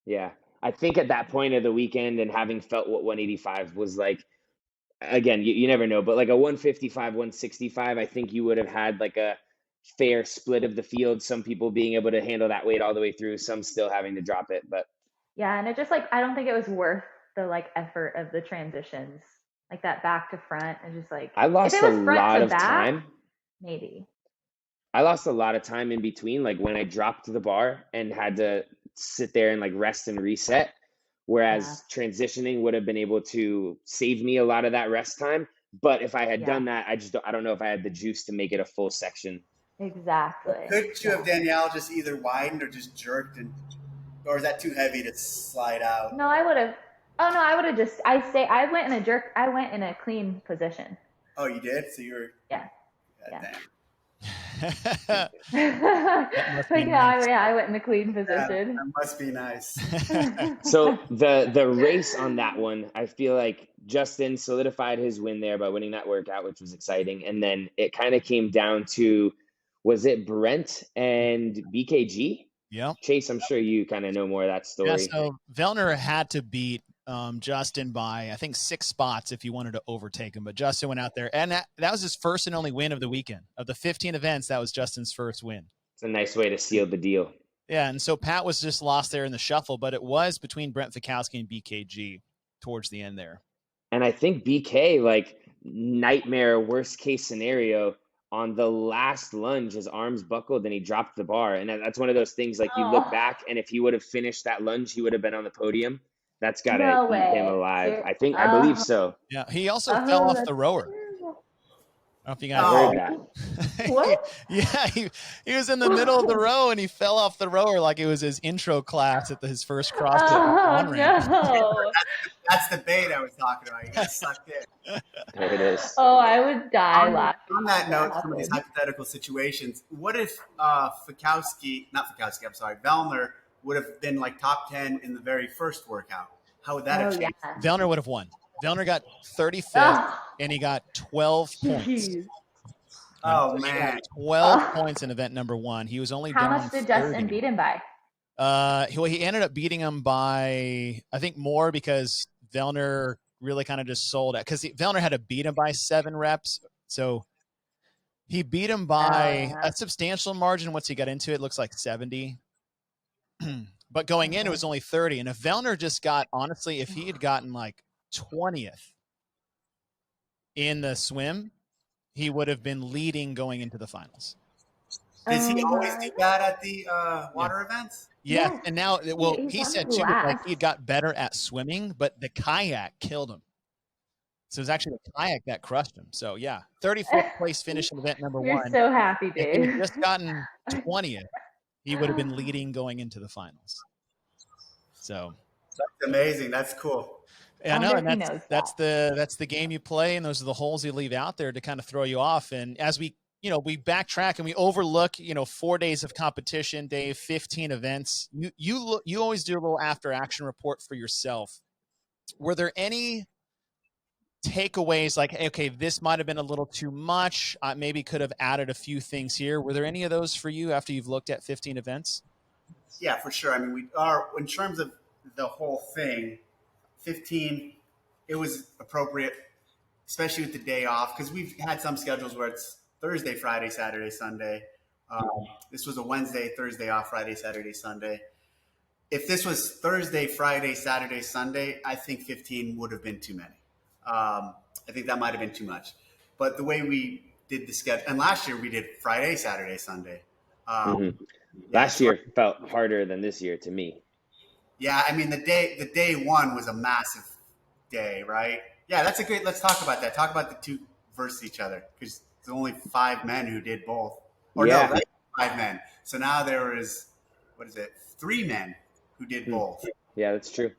Yeah. I think at that point of the weekend, and having felt what 185 was like, again, you never know, but like a 155, 165, I think you would have had like a fair split of the field. Some people being able to handle that weight all the way through, some still having to drop it. But yeah, and it just like, I don't think it was worth the like effort of the transitions, like that back to front. And just like, I lost a lot of time. Maybe. I lost a lot of time in between, like when I dropped the bar and had to sit there and like rest and reset. Whereas transitioning would have been able to save me a lot of that rest time. But if I had done that, I don't know if I had the juice to make it a full section. Exactly. Could you have, Danielle, just either widened or just jerked, or is that too heavy to slide out? No, I would have. Oh no, I would have just. I went in a jerk. I went in a clean position. Oh, you did? So you were. Yeah. Damn. I went in a clean position. That must be nice. So the race on that one, I feel like Justin solidified his win there by winning that workout, which was exciting. And then it kind of came down to, was it Brent and BKG? Yeah. Chase, I'm sure you kind of know more of that story. Yeah, so Vellner had to beat Justin by, I think, 6 spots if you wanted to overtake him. But Justin went out there, and that was his first and only win of the weekend. Of the 15 events, that was Justin's first win. It's a nice way to seal the deal. Yeah, and so Pat was just lost there in the shuffle, but it was between Brent Fikowski and BKG towards the end there. And I think BK, like, nightmare, worst case scenario, on the last lunge, his arms buckled and he dropped the bar. And that's one of those things, like, you look back, and if he would have finished that lunge, he would have been on the podium. That's got to eat him alive. I believe so. Yeah, he also fell off the rower. I don't know if you guys heard that. What? Yeah, he was in the middle of the row and he fell off the rower like it was his intro class at his first CrossFit. Oh, no. That's the bait I was talking about. You got sucked in. There it is. Oh, I would die laughing. On that note, some of these hypothetical situations, what if Vellner would have been like top 10 in the very first workout? How would that have changed? Yeah. Vellner would have won. Vellner got 35th, and he got 12 points. Oh, man. 12 points in event number 1. He was only How down much did Justin beat him by? He ended up beating him by, I think, more because Vellner really kind of just sold it. Because Vellner had to beat him by 7 reps. So he beat him by a substantial margin. Once he got into it, looks like 70. But going in, it was only 30. And if Vellner just got, honestly, if he had gotten like 20th in the swim, he would have been leading going into the finals. Does he always do that at the water events? Yeah. Yes. And now, well, he said too, like he got better at swimming, but the kayak killed him. So it was actually the kayak that crushed him. So yeah, 34th place finish in event number 1. You're so happy, Dave. If he had just gotten 20th, he would have been leading going into the finals. So that's amazing. That's cool. Yeah, no, and that's the game you play, and those are the holes you leave out there to kind of throw you off. And as we backtrack and we overlook, 4 days of competition, Dave, 15 events. You always do a little after action report for yourself. Were there any takeaways like, okay, this might have been a little too much, maybe could have added a few things here? Were there any of those for you after you've looked at 15 events? Yeah, for sure. I mean, we are, in terms of the whole thing, 15, it was appropriate, especially with the day off, because we've had some schedules where it's Thursday, Friday, Saturday, Sunday. This was a Wednesday, Thursday off, Friday, Saturday, Sunday. If this was Thursday, Friday, Saturday, Sunday, I think 15 would have been too many. I think that might have been too much. But the way we did the schedule, and last year we did Friday, Saturday, Sunday. Last year felt harder than this year to me. Yeah, I mean the day 1 was a massive day, right? Yeah, that's a great. Let's talk about that. Talk about the two versus each other, because there's only 5 men who did both. Or no, Yeah. right? 5 men. So now there is, what is it? 3 men who did both. Yeah, that's true.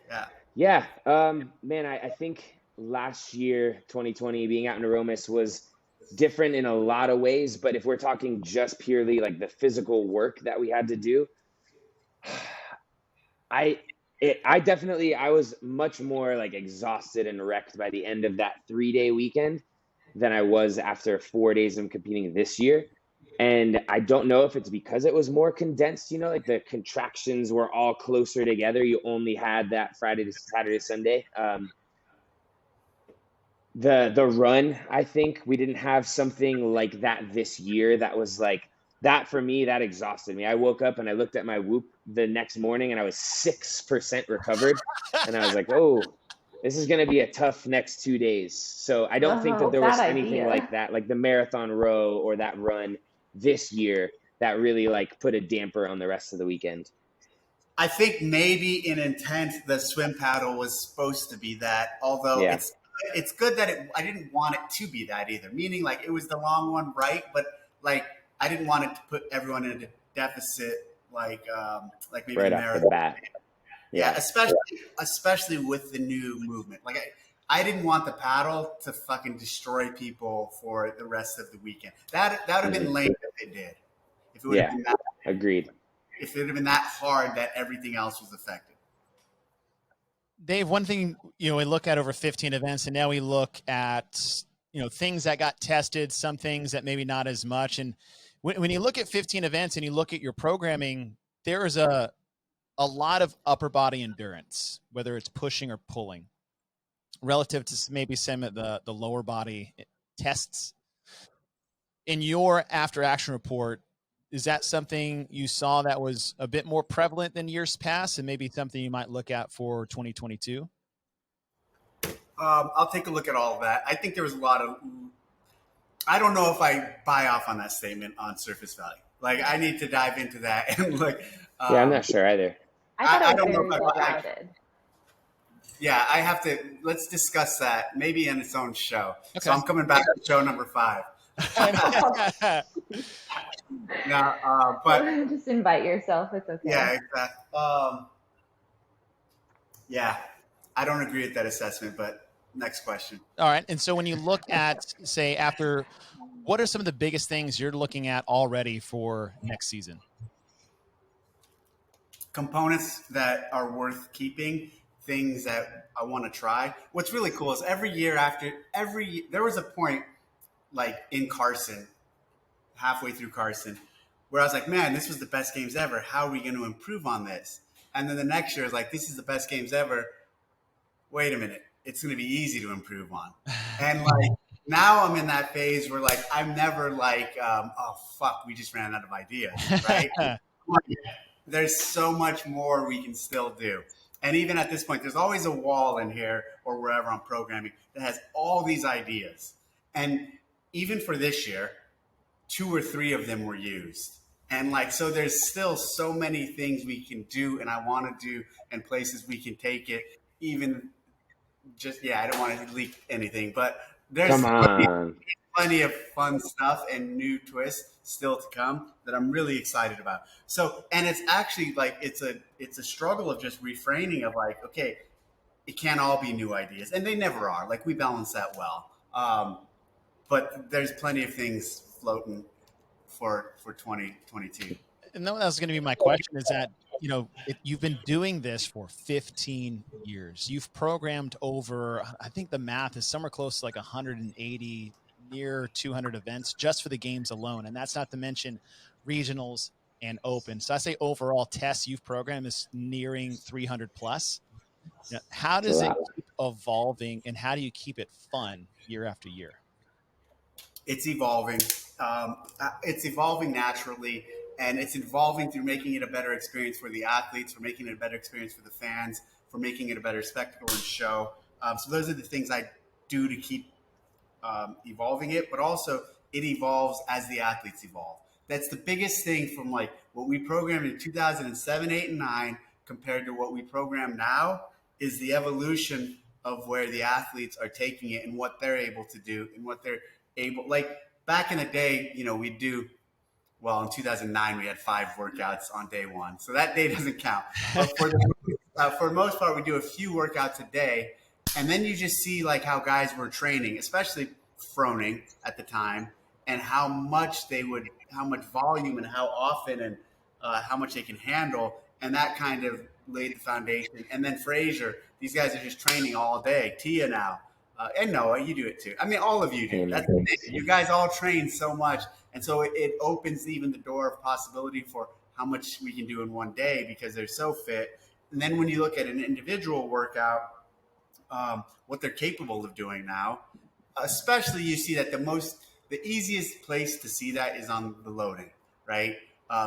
Yeah. Yeah. Man, I think last year, 2020, being out in Aromas was different in a lot of ways. But if we're talking just purely like the physical work that we had to do, I was much more like exhausted and wrecked by the end of that 3-day weekend than I was after 4 days of competing this year. And I don't know if it's because it was more condensed, like the contractions were all closer together. You only had that Friday to Saturday, Sunday. The run, I think we didn't have something like that this year. That was like that for me, that exhausted me. I woke up and I looked at my Whoop the next morning and I was 6% recovered. And I was like, oh, this is going to be a tough next 2 days. So I don't think that there was anything like that, like the marathon row or that run this year that really like put a damper on the rest of the weekend. I think maybe in intent, the swim paddle was supposed to be that, although it's good that I didn't want it to be that either. Meaning like it was the long one, right? But like I didn't want it to put everyone in a deficit, like maybe right off the bat. Yeah, especially with the new movement. Like I didn't want the paddle to fucking destroy people for the rest of the weekend. That would have been lame if it did. If it would have been that, agreed. If it would have been that hard that everything else was affected. Dave, one thing, we look at over 15 events, and now we look at, things that got tested, some things that maybe not as much. And when you look at 15 events and you look at your programming, there is a lot of upper body endurance, whether it's pushing or pulling, relative to maybe some of the lower body tests. In your after action report, is that something you saw that was a bit more prevalent than years past and maybe something you might look at for 2022? I'll take a look at all of that. I think there was a lot of, I don't know if I buy off on that statement on surface value. Like I need to dive into that and look. Yeah, I'm not sure either. I don't know if I Yeah, I have to, let's discuss that maybe in its own show. Okay. So I'm coming back to show number 5. No, but just invite yourself. It's okay. Yeah, exactly. Yeah, I don't agree with that assessment, but next question. All right. And so when you look at, say, what are some of the biggest things you're looking at already for next season? Components that are worth keeping, things that I want to try. What's really cool is there was a point like in Carson, halfway through Carson, where I was like, man, this was the best games ever. How are we going to improve on this? And then the next year is like, this is the best games ever. Wait a minute. It's going to be easy to improve on. And like, now I'm in that phase where like, I'm never like, oh, fuck, we just ran out of ideas, right? There's so much more we can still do. And even at this point, there's always a wall in here or wherever I'm programming that has all these ideas. And even for this year, 2 or 3 of them were used. And like, so there's still so many things we can do and I want to do and places we can take it. Even just, I don't want to leak anything, but there's plenty of fun stuff and new twists still to come that I'm really excited about. So, and it's actually like, it's a struggle of just refraining of like, okay, it can't all be new ideas. And they never are. Like we balance that well. But there's plenty of things floating for 2022. And that was going to be my question is that, you've been doing this for 15 years. You've programmed over, I think the math is somewhere close to like 180, near 200 events just for the games alone. And that's not to mention regionals and open. So I say overall tests you've programmed is nearing 300 plus. How does it keep evolving and how do you keep it fun year after year? It's evolving. It's evolving naturally, and it's evolving through making it a better experience for the athletes, for making it a better experience for the fans, for making it a better spectacle and show. So those are the things I do to keep evolving it, but also it evolves as the athletes evolve. That's the biggest thing from like what we programmed in 2007, 8, and 9 compared to what we program now is the evolution of where the athletes are taking it and what they're able to do and what they're able, like back in the day, we do, well, in 2009, we had 5 workouts on day one. So that day doesn't count. But for the most part, we do a few workouts a day. And then you just see like how guys were training, especially Froning at the time, and how much volume and how often and how much they can handle. And that kind of laid the foundation. And then Fraser, these guys are just training all day. Tia now, and Noah, you do it too. I mean, all of you do. That's the thing. You guys all train so much. And so it opens even the door of possibility for how much we can do in one day because they're so fit. And then when you look at an individual workout, what they're capable of doing now, especially you see that the easiest place to see that is on the loading, right?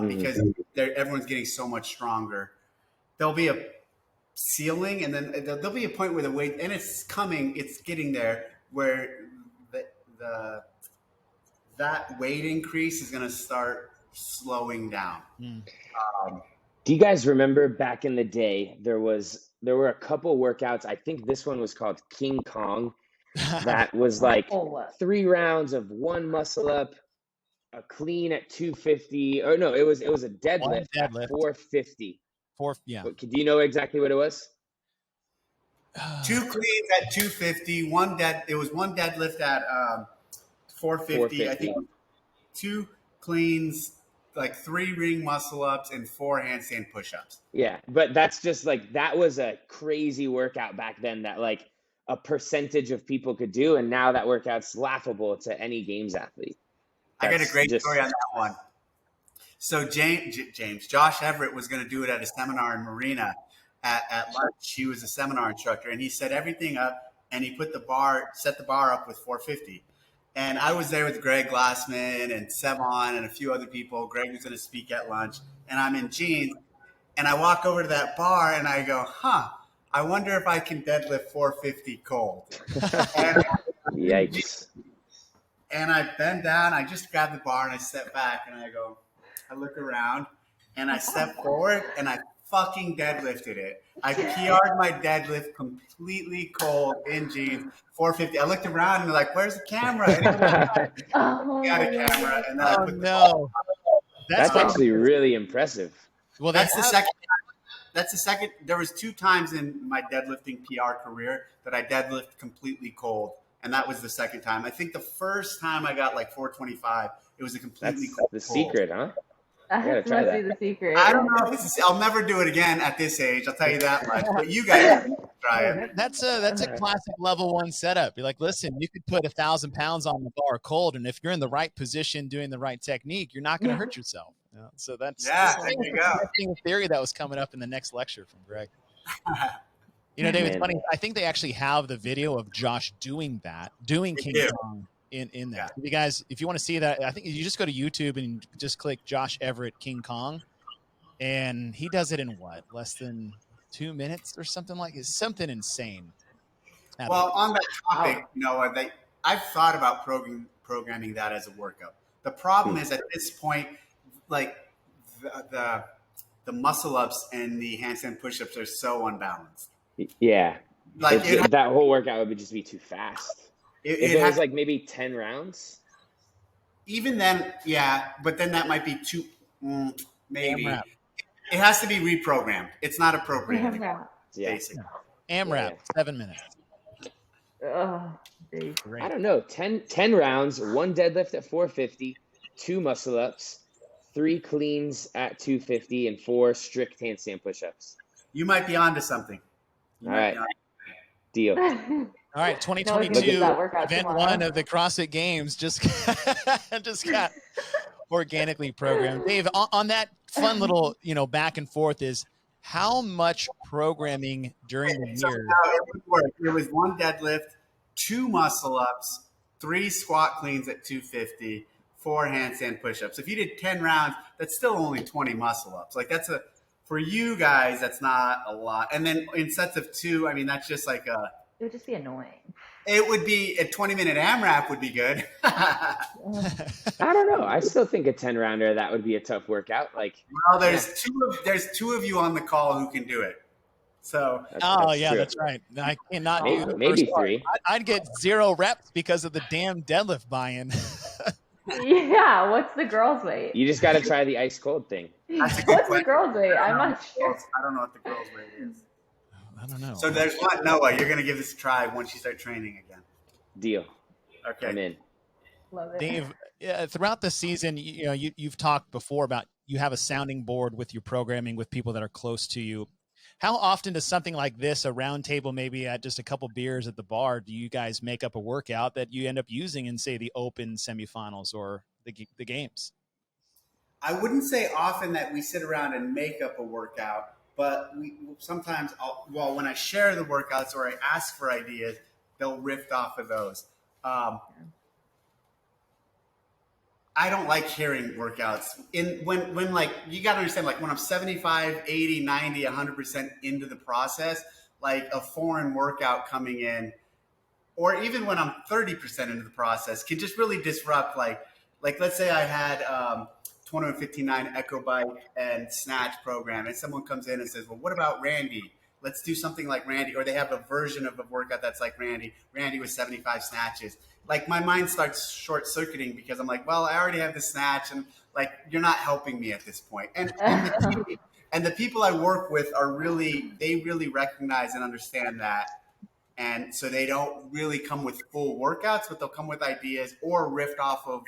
Because everyone's getting so much stronger. There'll be a ceiling, and then there'll be a point where the weight, and it's getting there, where that weight increase is going to start slowing down. Do you guys remember back in the day, there were a couple workouts. I think this one was called King Kong. That was like 3 rounds of 1 muscle up, a clean at 250. Or no, it was a deadlift at 450. Yeah. Do you know exactly what it was? 2 cleans at 250. It was 1 deadlift at 450. I think 2 cleans, like 3 ring muscle ups and 4 handstand push-ups. Yeah, but that's just like, that was a crazy workout back then that like a percentage of people could do, and now that workout's laughable to any games athlete. I got a great story on that one. So Josh Everett was going to do it at a seminar in Marina at lunch. He was a seminar instructor, and he set everything up, and he set the bar up with 450. And I was there with Greg Glassman and Sevon and a few other people. Greg was going to speak at lunch, and I'm in jeans, and I walk over to that bar, and I go, I wonder if I can deadlift 450 cold. Yikes. And I bend down, I just grab the bar, and I step back, and I look around, and I step forward, and I fucking deadlifted it. I PR'd my deadlift completely cold in jeans, 450. I looked around and like, where's the camera? And got a camera, and then I put the ball. That's actually really impressive. Well, that's the second. That's the second. There was 2 times in my deadlifting PR career that I deadlift completely cold, and that was the second time. I think the first time I got like 425. It was a completely cold. The secret, huh? That must be the secret. I don't know if I'll never do it again at this age. I'll tell you that much. But you guys try it. That's a classic level 1 setup. You're like, listen, you could put 1,000 pounds on the bar cold, and if you're in the right position doing the right technique, you're not going to hurt yourself. So that's there you go. The theory that was coming up in the next lecture from Greg. David, it's funny. I think they actually have the video of Josh doing King Kong in that. You guys, if you want to see that, I think you just go to YouTube and just click Josh Everett King Kong, and he does it in less than 2 minutes or something something insane. Well, on that topic, Noah, I've thought about programming that as a workout. The problem is at this point, like the muscle ups and the handstand push-ups are so unbalanced. Yeah, like that whole workout would just be too fast. If it was like maybe 10 rounds. Even then, yeah, but then that might be too, maybe. It has to be reprogrammed. It's not appropriate. Basically. AMRAP, 7 minutes. I don't know. 10 rounds, 1 deadlift at 450, 2 muscle ups, 3 cleans at 250, and 4 strict handstand push-ups. You might be onto something. All right. Deal. All right, 2022 event 1 of the CrossFit Games just got organically programmed. Dave, on that fun little back and forth is how much programming during the year? So it would work. It was 1 deadlift, 2 muscle ups, 3 squat cleans at 250, 4 handstand push-ups. If you did 10 rounds, that's still only 20 muscle ups. Like for you guys, that's not a lot. And then in sets of 2, I mean, that's just like it would just be annoying. It would be a 20-minute AMRAP would be good. I don't know. I still think a 10-rounder, that would be a tough workout. Like, well, there's 2 of you on the call who can do it. So, that's true. That's right. I cannot maybe, do the maybe first part. 3. I'd get 0 reps because of the damn deadlift buy-in. Yeah, what's the girls' weight? You just got to try the ice cold thing. that's a good What's question. the girls' weight? I'm not sure. I don't know what the girls' weight is. I don't know. So there's one, Noah, you're going to give this a try once you start training again. Deal. Okay. I'm in. Love it. Dave, throughout the season, you've talked before about you have a sounding board with your programming with people that are close to you. How often does something like this, a round table, maybe at just a couple beers at the bar, do you guys make up a workout that you end up using in, say, the Open semifinals or the games? I wouldn't say often that we sit around and make up a workout, but we sometimes, when I share the workouts or I ask for ideas, they'll riff off of those. I don't like hearing workouts when like, you got to understand, like when I'm 75, 80, 90, 100% into the process, like a foreign workout coming in, or even when I'm 30% into the process, can just really disrupt. Like let's say I had 2159 Echo Bike and Snatch program, and someone comes in and says, well, what about Randy? Let's do something like Randy. Or they have a version of a workout that's like Randy with 75 snatches. Like my mind starts short circuiting because I'm like, well, I already have the snatch, and like, you're not helping me at this point. And the people I work with they really recognize and understand that. And so they don't really come with full workouts, but they'll come with ideas or riff off of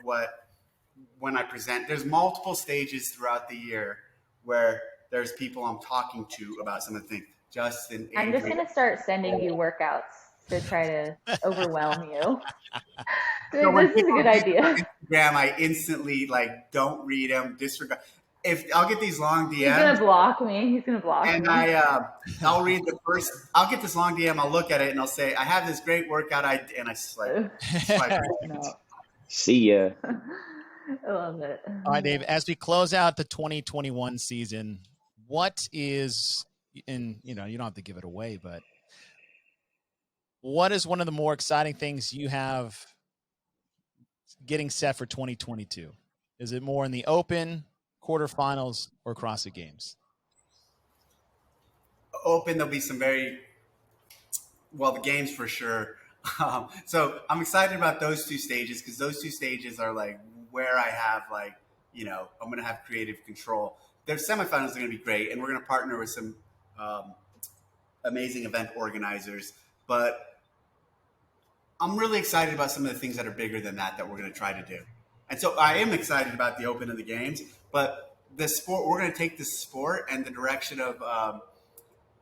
when I present. There's multiple stages throughout the year where there's people I'm talking to about some of the things. Justin, I'm just going to start sending you workouts to try to overwhelm you. This is a good idea. Instagram, I instantly don't read them, disregard. If I'll get these long DMs, he's gonna block me. And I'll read the first. I'll get this long DM. I'll look at it and I'll say, "I have this great workout." I swipe. No. See ya. I love it. All right, Dave. As we close out the 2021 season, what is you don't have to give it away, but what is one of the more exciting things you have getting set for 2022? Is it more in the Open, quarterfinals, or CrossFit Games? Open, there'll be some the games for sure. So I'm excited about those two stages because those two stages are like where I have I'm going to have creative control. Their semifinals are going to be great, and we're going to partner with some amazing event organizers. But I'm really excited about some of the things that are bigger than that we're going to try to do. And so I am excited about the Open and the games, but the sport, we're going to take the sport and the direction of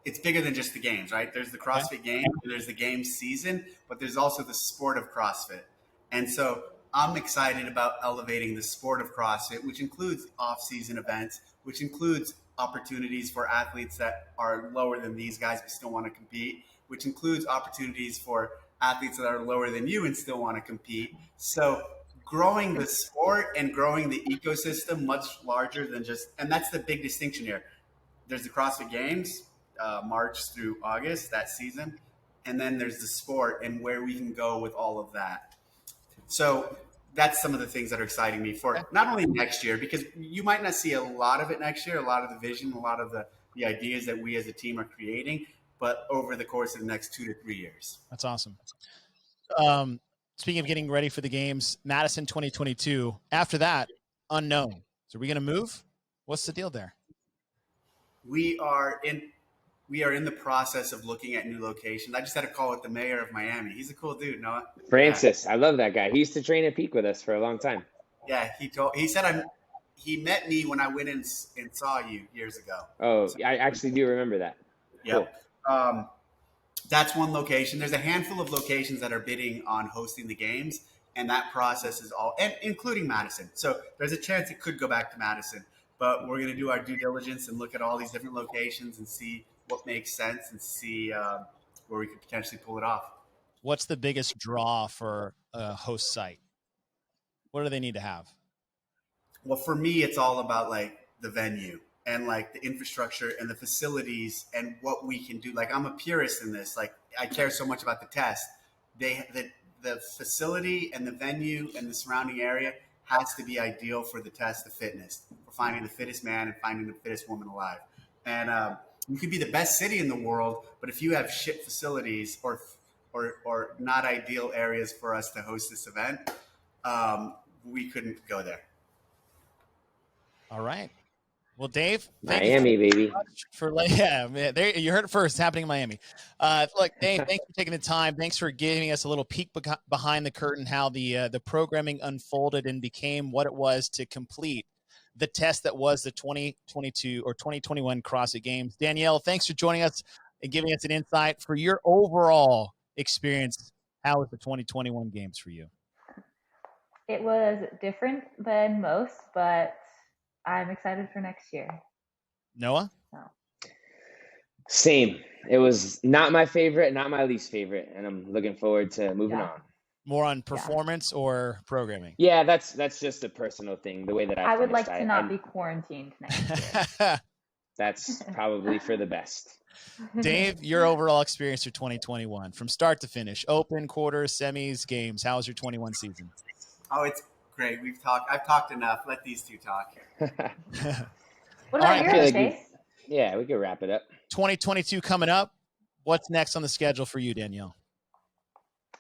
it's bigger than just the games, right? There's the CrossFit Games, there's the games season, but there's also the sport of CrossFit. And so I'm excited about elevating the sport of CrossFit, which includes off-season events, which includes opportunities for athletes that are lower than these guys but still want to compete, which includes opportunities for athletes that are lower than you and still want to compete. So growing the sport and growing the ecosystem much larger than and that's the big distinction here. There's the CrossFit Games, March through August, that season. And then there's the sport and where we can go with all of that. So that's some of the things that are exciting me for not only next year, because you might not see a lot of it next year, a lot of the vision, a lot of the ideas that we as a team are creating, but over the course of the next 2 to 3 years. That's awesome. Speaking of getting ready for the games, Madison 2022, after that, unknown. So are we going to move? What's the deal there? We are in the process of looking at new locations. I just had a call with the mayor of Miami. He's a cool dude, Noah. Francis, I love that guy. He used to train at Peak with us for a long time. Yeah, he said he met me when I went in and saw you years ago. Oh, so, I actually do remember that. Yeah. Cool. That's one location. There's a handful of locations that are bidding on hosting the games, and that process is and including Madison. So there's a chance it could go back to Madison, but we're going to do our due diligence and look at all these different locations and see what makes sense and see where we could potentially pull it off. What's the biggest draw for a host site? What do they need to have? Well, for me, it's all about the venue and the infrastructure and the facilities and what we can do. I'm a purist in this. I care so much about the test. The facility and the venue and the surrounding area has to be ideal for the test of fitness, for finding the fittest man and finding the fittest woman alive. And we could be the best city in the world, but if you have shit facilities or not ideal areas for us to host this event, we couldn't go there. All right. Well, Dave, thank Miami, you baby. for man, there you heard it first. It's happening in Miami. Look, Dave, thanks for taking the time. Thanks for giving us a little peek behind the curtain, how the programming unfolded and became what it was to complete the test that was the 2022 or 2021 CrossFit Games. Danielle, thanks for joining us and giving us an insight for your overall experience. How was the 2021 Games for you? It was different than most, but I'm excited for next year. Noah? No. Same. It was not my favorite, not my least favorite, and I'm looking forward to moving on. More on performance or programming? Yeah, that's just a personal thing. The way that I would like to not be quarantined next year. That's probably for the best. Dave, your overall experience for 2021 from start to finish, open, quarters, semis, games. How was your 21 season? Oh, it's great. I've talked enough. Let these two talk. What about yours, Dave? Yeah, we can wrap it up. 2022 coming up. What's next on the schedule for you, Danielle?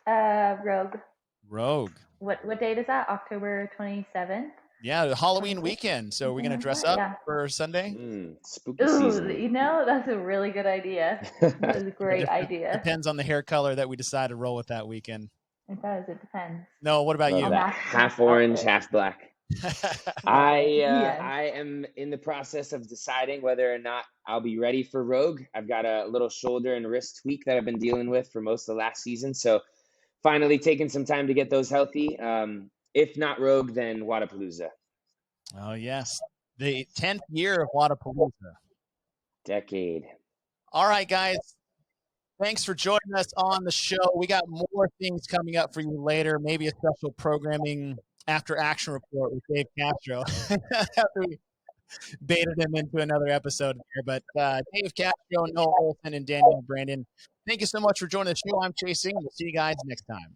Rogue. What date is that? October 27th? Yeah, Halloween weekend. So are we going to dress up for Sunday? Spooky season. You know, that's a really good idea. That's a great idea. Depends on the hair color that we decide to roll with that weekend. It does. It depends. No, what about you? Half orange, half black. I am in the process of deciding whether or not I'll be ready for Rogue. I've got a little shoulder and wrist tweak that I've been dealing with for most of the last season. So finally taking some time to get those healthy. If not Rogue, then Wodapalooza. Oh, yes. The 10th year of Wodapalooza. Decade. All right, guys. Thanks for joining us on the show. We got more things coming up for you later. Maybe a special programming after action report with Dave Castro. After we baited him into another episode here. But Dave Castro, Noah Ohlsen, and Danielle Brandon, thank you so much for joining the show. I'm Chasing. We'll see you guys next time.